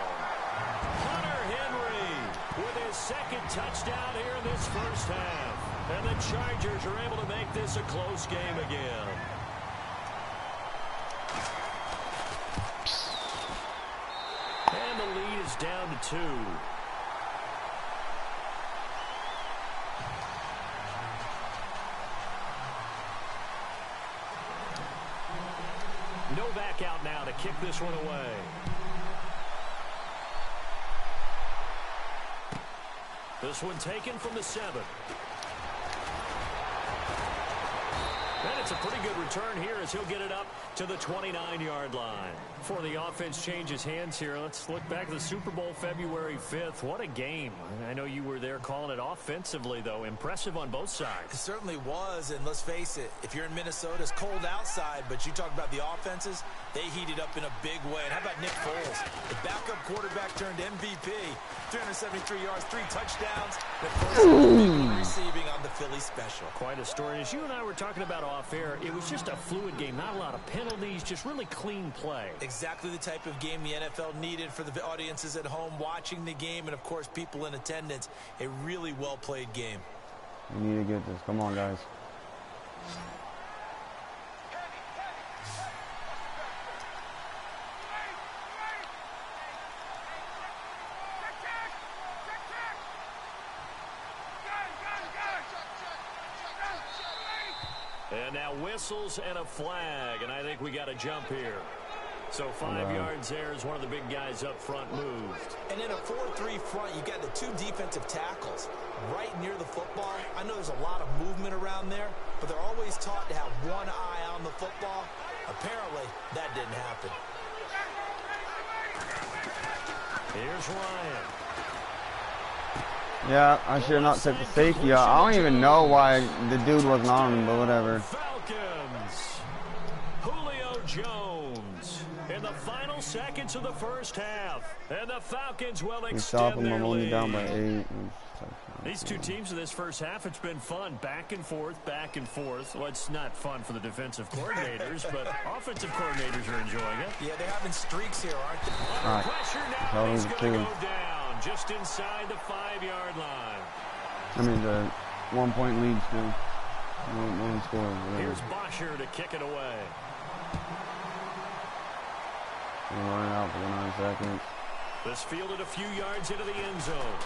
Hunter Henry with his 2nd touchdown here in this first half. And the Chargers are able to make this a close game again. And the lead is down to 2. No back out now to kick this one away. This one taken from the 7. And it's a pretty good return here as he'll get it up to the 29-yard line. Before the offense changes hands here, let's look back at the Super Bowl February 5th. What a game. I know you were there calling it offensively, though. Impressive on both sides. It certainly was, and let's face it, if you're in Minnesota, it's cold outside, but you talk about the offenses, they heated up in a big way. And how about Nick Foles? The backup quarterback turned MVP. 373 yards, 3 touchdowns. The first receiving on the Philly special. Quite a story. As you and I were talking about off air, it was just a fluid game. Not a lot of penalties, just really clean play. Exactly the type of game the NFL needed for the audiences at home watching the game and, of course, people in attendance. A really well-played game. We need to get this. Come on, guys. And now whistles and a flag, and I think we got a jump here. So 5 yards there as one of the big guys up front moved. And in a 4-3 front, you got the 2 defensive tackles right near the football. I know there's a lot of movement around there, but they're always taught to have one eye on the football. Apparently, that didn't happen. Here's Ryan. Yeah, I should have not took the safety out. I don't even know why the dude wasn't on him, but whatever. Falcons. Julio Jones in the final seconds of the first half. And the Falcons will extend their lead. I'm only down by 8. These 2 teams in this first half, it's been fun. Back and forth, back and forth. Well, it's not fun for the defensive coordinators, but offensive coordinators are enjoying it. Yeah, they're having streaks here, aren't they? All right. Pressure now, he's going to go down just inside the 5-yard line. I mean, the 1-point lead still. One score. Here's Bosher to kick it away. Run out for 9 seconds. This fielded a few yards into the end zone.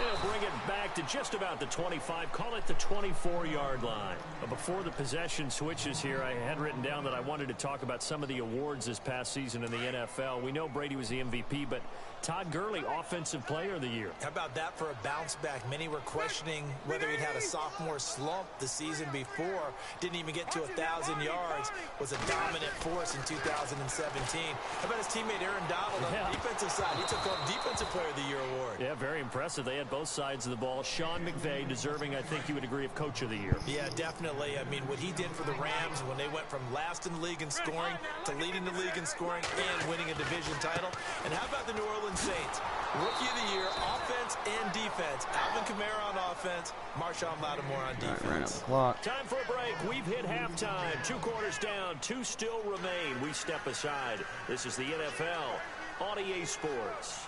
They'll bring it back to just about the 25, call it the 24-yard line. But before the possession switches here, I had written down that I wanted to talk about some of the awards this past season in the NFL. We know Brady was the MVP, but Todd Gurley, Offensive Player of the Year. How about that for a bounce back? Many were questioning whether he'd had a sophomore slump the season before. Didn't even get to 1,000 yards. Was a dominant force in 2017. How about his teammate Aaron Donald on the defensive side? He took home Defensive Player of the Year award. Yeah, very impressive. They had both sides of the ball. Sean McVay deserving, I think you would agree, of Coach of the Year. Yeah, definitely. I mean, what he did for the Rams when they went from last in the league in scoring to leading the league in scoring and winning a division title. And how about the New Orleans Saints? Rookie of the Year, offense and defense. Alvin Kamara on offense, Marshawn Lattimore on defense. Time for a break. We've hit halftime. 2 quarters down, 2 still remain. We step aside. This is the NFL on EA Sports.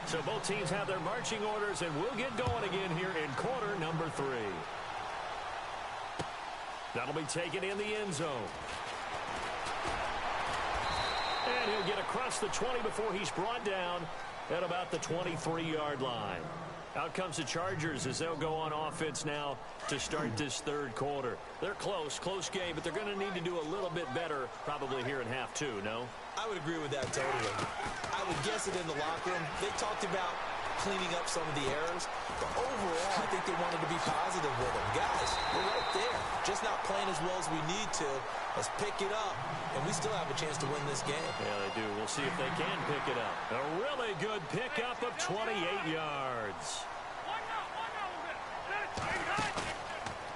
So both teams have their marching orders, and we'll get going again here in quarter number 3. That'll be taken in the end zone. And he'll get across the 20 before he's brought down at about the 23-yard line. Out comes the Chargers as they'll go on offense now to start this third quarter. They're close game, but they're going to need to do a little bit better probably here in half 2, no? I would agree with that totally. I would guess it in the locker room. They talked about cleaning up some of the errors, but overall, I think they wanted to be positive with them. Guys, we're right there. Just not playing as well as we need to. Let's pick it up, and we still have a chance to win this game. Yeah, they do. We'll see if they can pick it up. A really good pickup of 28 yards.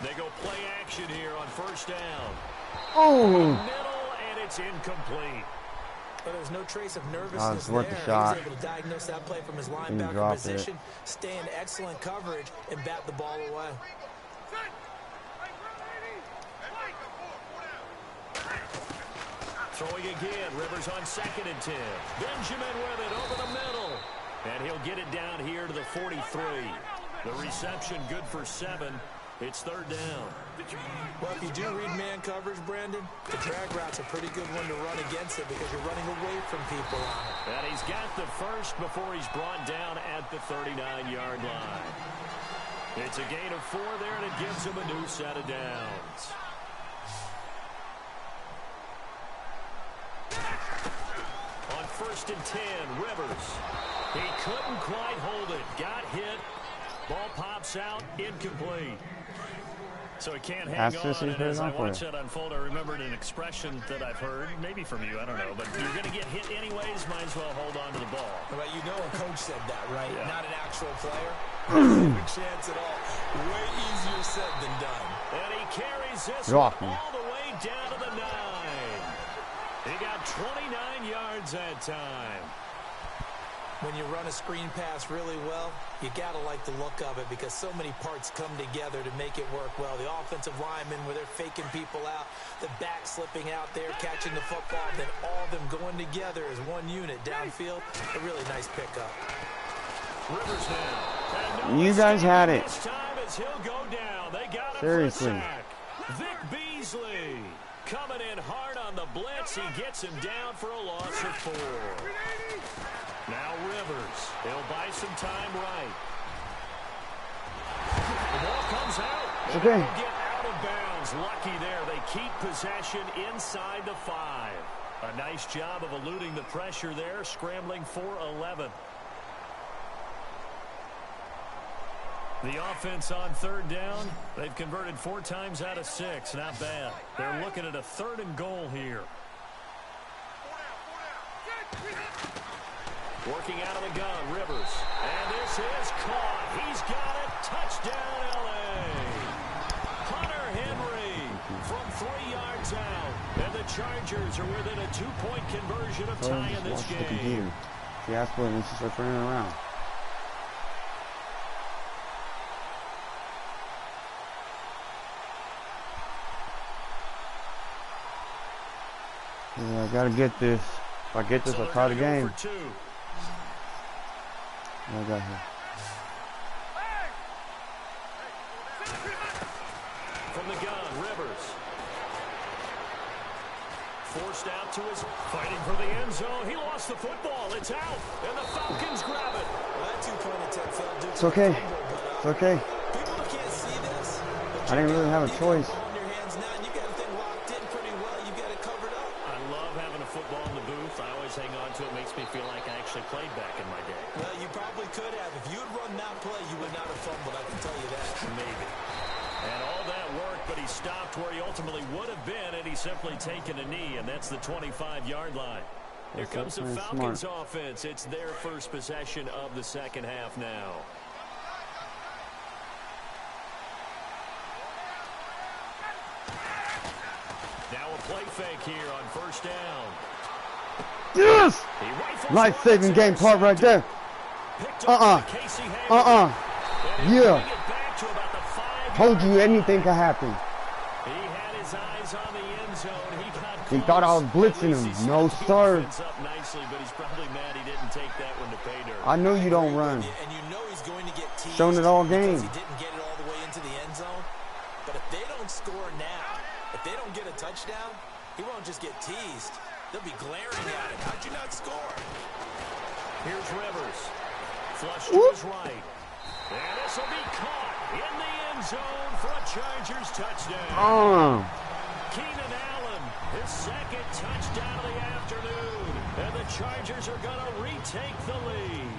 They go play action here on first down. Middle, and it's incomplete. But there's no trace of nervousness it's worth there. the shot. He was able to diagnose that play from his linebacker position, stay in excellent coverage, and bat the ball away. Throwing again, Rivers on 2nd and 10. Benjamin with it over the middle. And he'll get it down here to the 43. The reception good for 7. It's third down. Well, if you do read man coverage, Brandon, the drag route's a pretty good one to run against it because you're running away from people on it. And he's got the first before he's brought down at the 39-yard line. It's a gain of 4 there, and it gives him a new set of downs. On 1st and 10, Rivers. He couldn't quite hold it. Got hit. Ball pops out. Incomplete. So he can't hang on, and as I watch that unfold, I remembered an expression that I've heard, maybe from you, I don't know, but you're going to get hit anyways, might as well hold on to the ball. Well, you know a coach said that, right? Yeah. Not an actual player. No chance at all. Way easier said than done. And he carries this all the way down to the 9. He got 29 yards that time. When you run a screen pass really well, you got to like the look of it because so many parts come together to make it work well. The offensive linemen, where they're faking people out, the back slipping out there, catching the football, then all of them going together as one unit downfield. A really nice pickup. Rivers now. You guys had it. This time as he'll go down. They got him Seriously. for a sack. Vic Beasley coming in hard on the blitz. He gets him down for a loss of 4. Now Rivers. He'll buy some time right. The ball comes out. Okay. They'll get out of bounds. Lucky there. They keep possession inside the 5. A nice job of eluding the pressure there, scrambling for 11. The offense on third down, they've converted 4 times out of 6. Not bad. They're looking at a 3rd and goal here. Working out of the gun, Rivers. And this is caught. He's got it. Touchdown, L.A. Hunter Henry from 3 yards out. And the Chargers are within a 2-point conversion of tying this game. See, that's what we should start turning around. Yeah, I gotta get this. If I get this, I'll tie the game. What I got here? From the gun, Rivers. Forced out to his fighting for the end zone. He lost the football. It's out. And the Falcons grab it. Well, that 2-point attempt fell due to It's okay. It's okay. people can't see this. I didn't really have a choice. On your hands now, and you got everything locked in pretty well. You got it covered up. I love having a football in the booth. I always hang on to it. Makes me feel like I actually played back in my day. Well, you probably could have. If you had run that play, you would not have fumbled. I can tell you that. Maybe. And all that worked, but he stopped where he ultimately would have been, and he's simply taken a knee, and that's the 25-yard line. Here comes the Falcons offense. It's their first possession of the second half now. Now a play fake here on first down. Yes! Life-saving game part right there. Yeah. Told you anything could happen. He had his eyes on the end zone. He thought I was blitzing him. No, sir. Up nicely, but he's probably mad he didn't take that one to pay dirt. I know you don't run. And you know he's going to get teased. Shown it all game. He didn't get it all the way into the end zone. But if they don't score now, if they don't get a touchdown, he won't just get teased. They'll be glaring at him. How'd you not score? Here's Rivers. Flush to his right. And this will be caught in the end zone for a Chargers touchdown. Keenan Allen, his second touchdown of the afternoon. And the Chargers are going to retake the lead.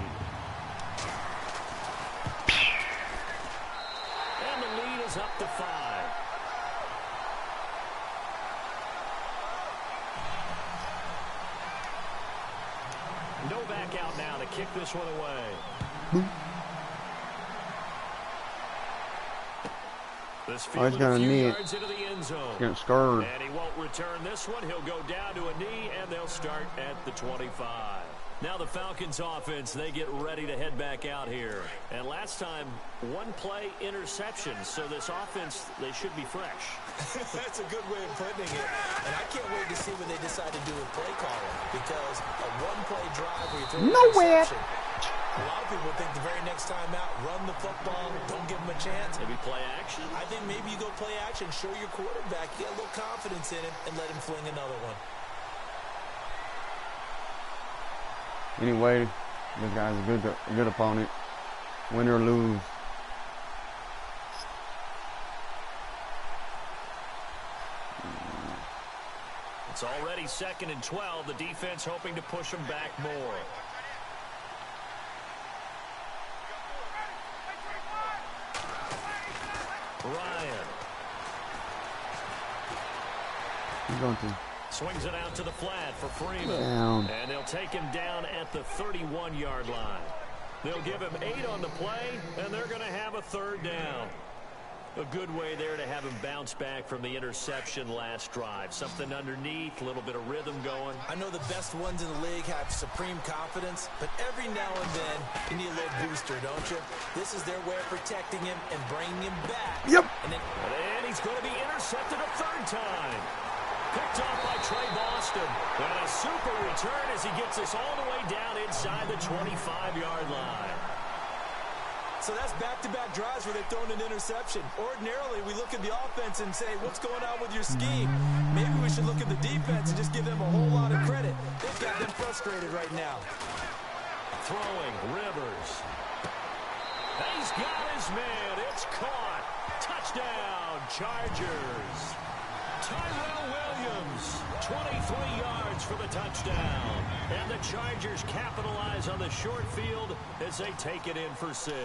And the lead is up to 5. No back out now to kick this one away. This field gonna a few knee yards into the end zone. Getting scared. And he won't return this one. He'll go down to a knee, and they'll start at the 25. Now the Falcons offense, they get ready to head back out here. And last time, one play interception. So this offense, they should be fresh. That's a good way of putting it. And I can't wait to see what they decide to do with play calling. Because a one-play drive where you throw an interception. A lot of people think the very next time out, run the football, don't give them a chance. Maybe play action? I think maybe you go play action, show your quarterback, get a little confidence in him, and let him fling another one. Anyway, this guy's a good opponent. Win or lose. It's already 2nd and 12. The defense hoping to push them back more. Ryan. He's going to. Swings it out to the flat for Freeman. Down. And they'll take him down at the 31-yard line. They'll give him 8 on the play, and they're going to have a 3rd down. A good way there to have him bounce back from the interception last drive. Something underneath, a little bit of rhythm going. I know the best ones in the league have supreme confidence, but every now and then you need a little booster, don't you? This is their way of protecting him and bringing him back. Yep. And he's going to be intercepted a 3rd time. Picked off by Trey Boston. And a super return as he gets us all the way down inside the 25-yard line. So that's back-to-back drives where they've thrown an interception. Ordinarily, we look at the offense and say, what's going on with your scheme? Maybe we should look at the defense and just give them a whole lot of credit. They've got them frustrated right now. Throwing, Rivers. He's got his man. It's caught. Touchdown, Chargers. Tyrell Williams, 23 yards for the touchdown. And the Chargers capitalize on the short field as they take it in for 6.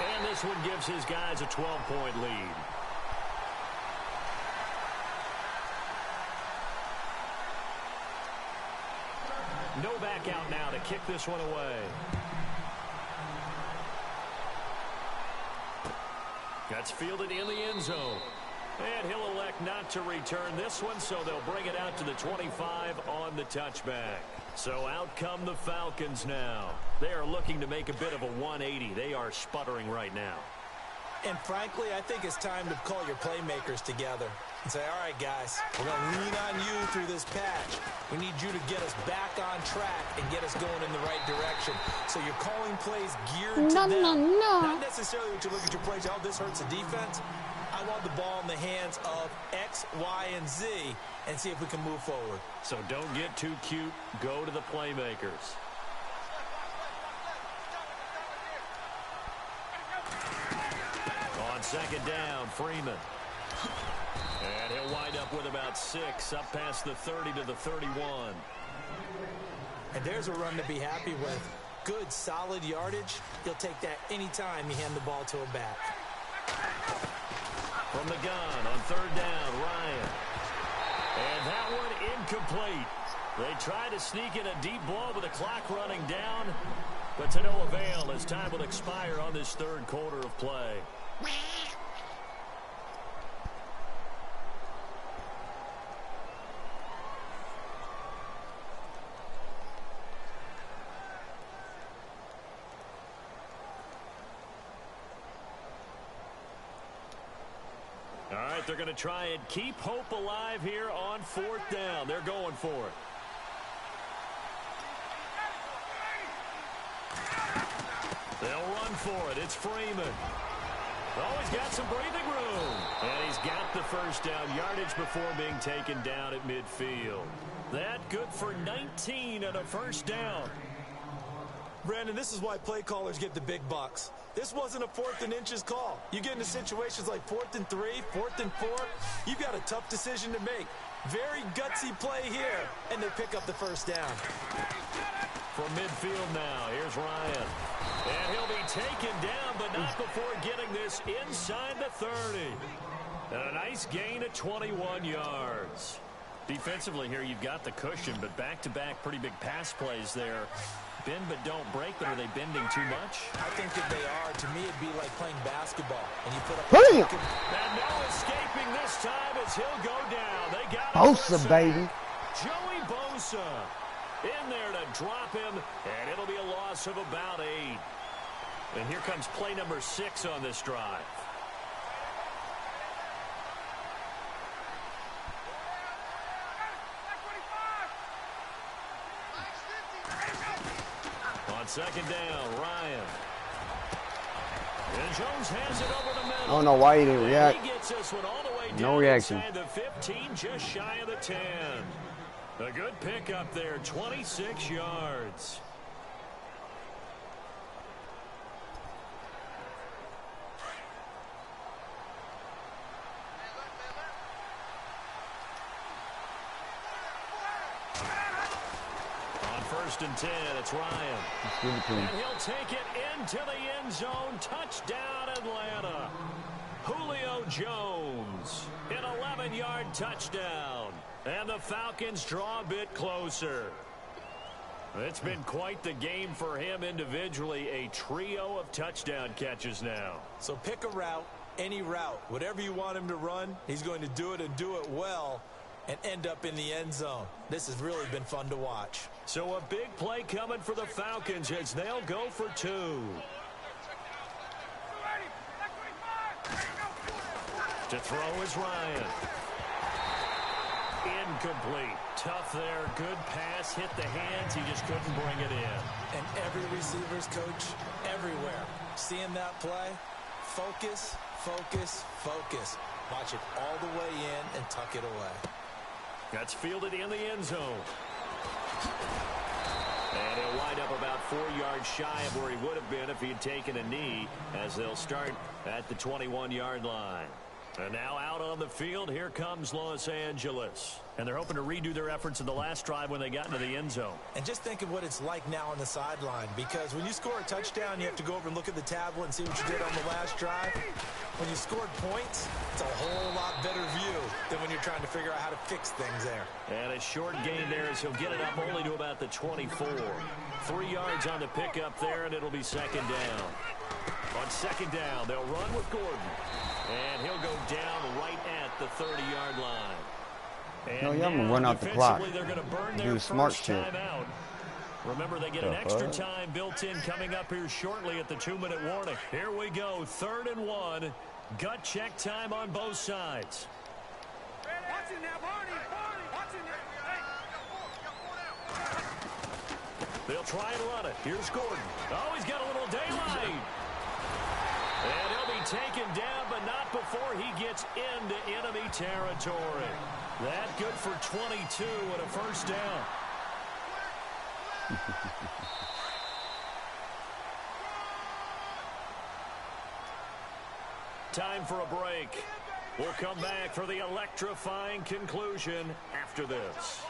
And this one gives his guys a 12-point lead. No back out now to kick this one away. That's fielded in the end zone. And he'll elect not to return this one, so they'll bring it out to the 25 on the touchback. So out come the Falcons now. They are looking to make a bit of a 180. They are sputtering right now. And frankly, I think it's time to call your playmakers together and say, all right, guys, we're going to lean on you through this patch. We need you to get us back on track and get us going in the right direction. So you're calling plays geared to them. Not necessarily what you look at your plays, oh, this hurts the defense. I'm want the ball in the hands of X, Y, and Z and see if we can move forward. So don't get too cute. Go to the playmakers. On second down, Freeman. And he'll wind up with about 6, up past the 30 to the 31. And there's a run to be happy with. Good, solid yardage. He'll take that anytime you hand the ball to a back. From the gun on third down, Ryan. And that one incomplete. They try to sneak in a deep ball with the clock running down, but to no avail as time will expire on this third quarter of play. All right, they're going to try and keep hope alive here on fourth down. They're going for it. They'll run for it. It's Freeman. Oh, he's got some breathing room. And he's got the first down yardage before being taken down at midfield. That good for 19 and a first down. Brandon, this is why play callers get the big bucks. This wasn't a 4th and inches call. You get into situations like 4th and 3, 4th and 4. You've got a tough decision to make. Very gutsy play here, and they pick up the first down. From midfield now, here's Ryan. And he'll be taken down, but not before getting this inside the 30. And a nice gain of 21 yards. Defensively here, you've got the cushion, but back-to-back pretty big pass plays there. Bend but don't break, but are they bending too much? I think that they are. To me, it'd be like playing basketball. And you put up and no escaping this time as he'll go down. They got Bosa, baby. Joey Bosa in there to drop him, and it'll be a loss of about 8. And here comes play number 6 on this drive. On second down, Ryan. And Jones hands it over the middle. I don't know why he didn't react. He gets this one all the way down No reaction. inside the 15, just shy of the 10. A good pickup there, 26 yards. On first and 10, it's Ryan. Let's give it to him. And he'll take it into the end zone. Touchdown, Atlanta. Julio Jones, an 11-yard touchdown. And the Falcons draw a bit closer. It's been quite the game for him individually. A trio of touchdown catches now. So pick a route, any route. Whatever you want him to run, he's going to do it and do it well and end up in the end zone. This has really been fun to watch. So a big play coming for the Falcons as they'll go for 2. To throw is Ryan. Incomplete. Tough there. Good pass. Hit the hands. He just couldn't bring it in. And every receiver's coach everywhere. Seeing that play, focus, focus, focus. Watch it all the way in and tuck it away. That's fielded in the end zone. And he'll wind up about 4 yards shy of where he would have been if he had taken a knee, as they'll start at the 21-yard line. And now out on the field, here comes Los Angeles. And they're hoping to redo their efforts in the last drive when they got into the end zone. And just think of what it's like now on the sideline, because when you score a touchdown, you have to go over and look at the tablet and see what you did on the last drive. When you scored points, it's a whole lot better view than when you're trying to figure out how to fix things there. And a short gain there as he'll get it up only to about the 24. 3 yards on the pickup there, and it'll be second down. On second down, they'll run with Gordon. And he'll go down right at the 30-yard line. And no, yeah, I'm going to run out the clock. They're going to burn Do their smart first shit. timeout. Remember, they get an extra time built in coming up here shortly at the 2-minute warning. Here we go, 3rd and 1. Gut check time on both sides. They'll try and run it. Here's Gordon. Oh, he's got a little daylight. And he'll be taken down, but not before he gets into enemy territory. That good for 22 and a first down. Time for a break. We'll come back for the electrifying conclusion after this.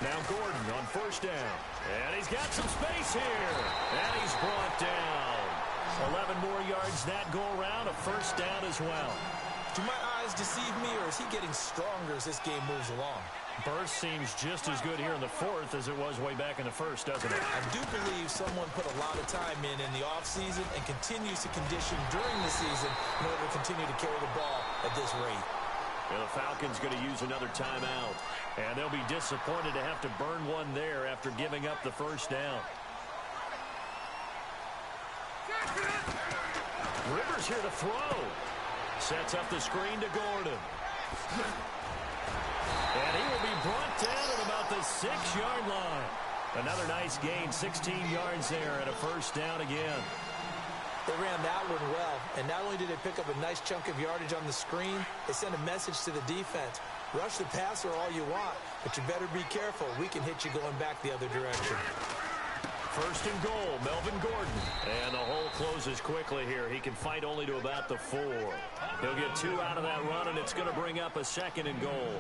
Now Gordon on first down. And he's got some space here. And he's brought down. 11 more yards that go around. A first down as well. Do my eyes deceive me, or is he getting stronger as this game moves along? Burst seems just as good here in the fourth as it was way back in the first, doesn't it? I do believe someone put a lot of time in the offseason and continues to condition during the season in order to continue to carry the ball at this rate. Yeah, the Falcons going to use another timeout, and they'll be disappointed to have to burn one there after giving up the first down. Rivers here to throw. Sets up the screen to Gordon. And he will be brought down at about the 6-yard line. Another nice gain, 16 yards there, and a first down again. They ran that one well, and not only did they pick up a nice chunk of yardage on the screen, they sent a message to the defense. Rush the passer all you want, but you better be careful. We can hit you going back the other direction. First and goal, Melvin Gordon. And the hole closes quickly here. He can fight only to about the 4. He'll get 2 out of that run, and it's going to bring up a second and goal.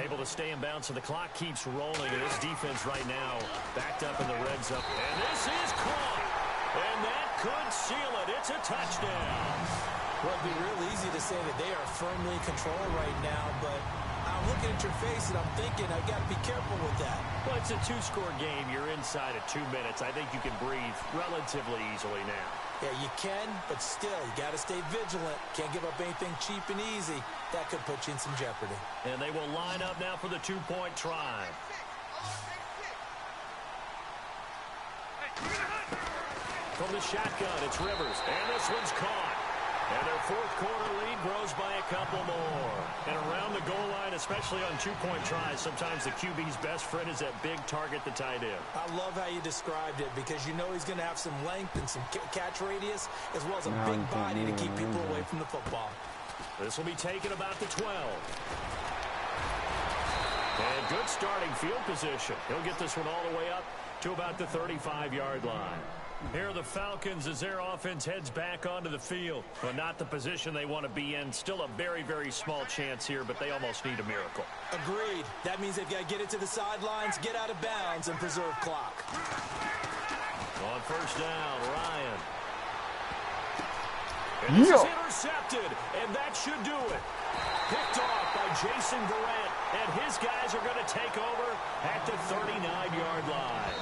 Able to stay in bounds, so the clock keeps rolling. And this defense right now backed up in the red zone. And this is caught. And that could seal it. It's a touchdown. Well, it'd be real easy to say that they are firmly in control right now, but I'm looking at your face and I'm thinking I've got to be careful with that. Well, it's a 2-score game. You're inside of 2 minutes. I think you can breathe relatively easily now. Yeah, you can, but still, you got to stay vigilant. Can't give up anything cheap and easy. That could put you in some jeopardy. And they will line up now for the 2-point try. From the shotgun, it's Rivers. And this one's caught. And their fourth-quarter lead grows by a couple more. And around the goal line, especially on 2-point tries, sometimes the QB's best friend is that big target, the tight end. I love how you described it because you know he's going to have some length and some catch radius as well as a big body to keep people away from the football. This will be taken about the 12. And good starting field position. He'll get this one all the way up to about the 35-yard line. Here are the Falcons as their offense heads back onto the field. But not the position they want to be in. Still a very, very small chance here, but they almost need a miracle. Agreed. That means they've got to get it to the sidelines, get out of bounds, and preserve clock. On first down, Ryan. And this is intercepted, and that should do it. Picked off by Jason Verrett, and his guys are going to take over at the 39-yard line.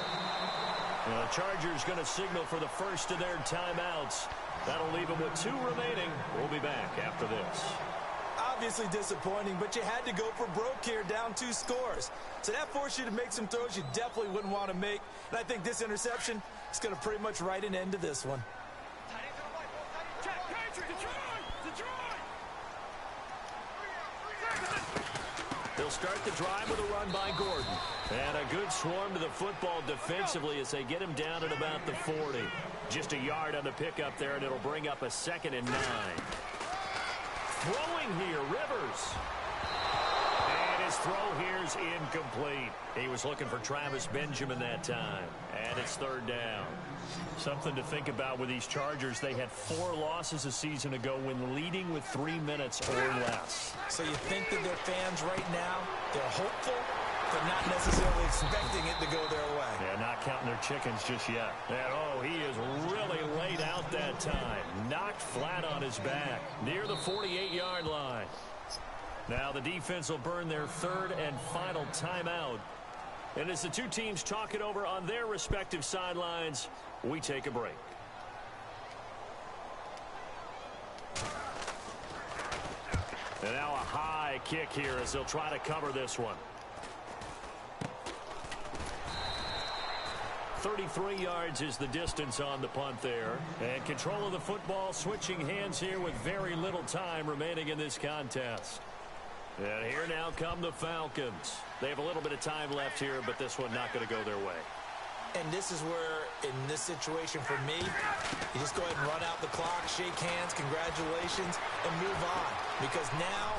The Chargers going to signal for the first of their timeouts. That'll leave them with 2 remaining. We'll be back after this. Obviously disappointing, but you had to go for broke here, down 2 scores. So that forced you to make some throws you definitely wouldn't want to make. And I think this interception is going to pretty much write an end to this one. They'll start the drive with a run by Gordon. And a good swarm to the football defensively as they get him down at about the 40. Just a yard on the pickup there, and it'll bring up a 2nd and 9. Throwing here, Rivers. And his throw here's incomplete. He was looking for Travis Benjamin that time. And it's 3rd down. Something to think about with these Chargers. They had 4 losses a season ago when leading with 3 minutes or less. So you think that their fans right now, they're hopeful, but not necessarily expecting it to go their way. Yeah, not counting their chickens just yet. And, he is really laid out that time. Knocked flat on his back near the 48-yard line. Now the defense will burn their 3rd and final timeout. And as the 2 teams talk it over on their respective sidelines, we take a break. And now a high kick here as they'll try to cover this one. 33 yards is the distance on the punt there. And control of the football switching hands here with very little time remaining in this contest. And here now come the Falcons. They have a little bit of time left here, but this one not going to go their way. And this is where, in this situation for me, you just go ahead and run out the clock, shake hands, congratulations, and move on. Because now,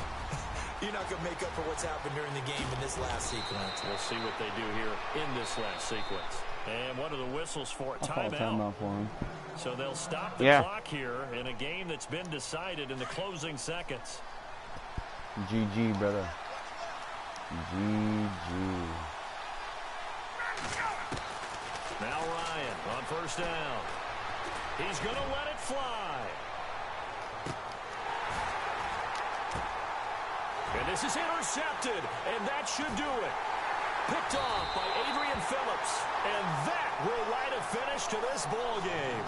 you're not going to make up for what's happened during the game in this last sequence. We'll see what they do here in this last sequence. And one of the whistles for a timeout. For him. So they'll stop the clock here in a game that's been decided in the closing seconds. GG, brother. GG. Now Ryan on first down. He's going to let it fly. And this is intercepted, and that should do it. Picked off by Adrian Phillips, and that will write a finish to this ball game.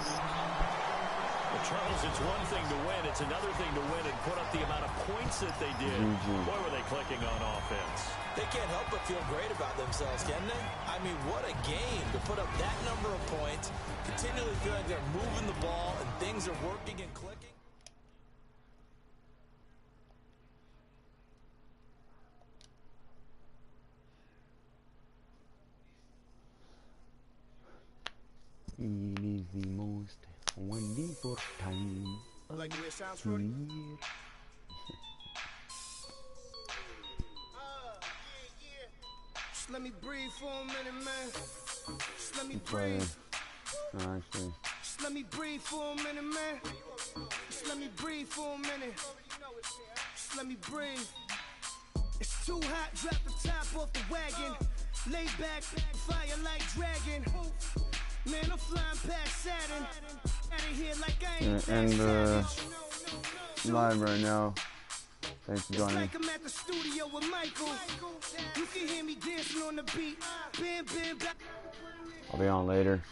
Well, Charles, it's one thing to win. It's another thing to win and put up the amount of points that they did. Boy, were they clicking on offense. They can't help but feel great about themselves, can they? I mean, what a game to put up that number of points, continually feel like they're moving the ball and things are working and clicking. It is the most wonderful time. Like the way it sounds, Brody? Just let me breathe for a minute, man. Just let me breathe. Just let me breathe for a minute, man. Just let me breathe for a minute. Just let me breathe. It's too hot, drop the top off the wagon. Lay back, fire like dragon. Man, I'm flying past Saturn. Out of here like I ain't and live right now. Thanks for joining. Like I'm at the studio with Michael. You can hear me dancing on the beat. Bam, bam, bam. I'll be on later.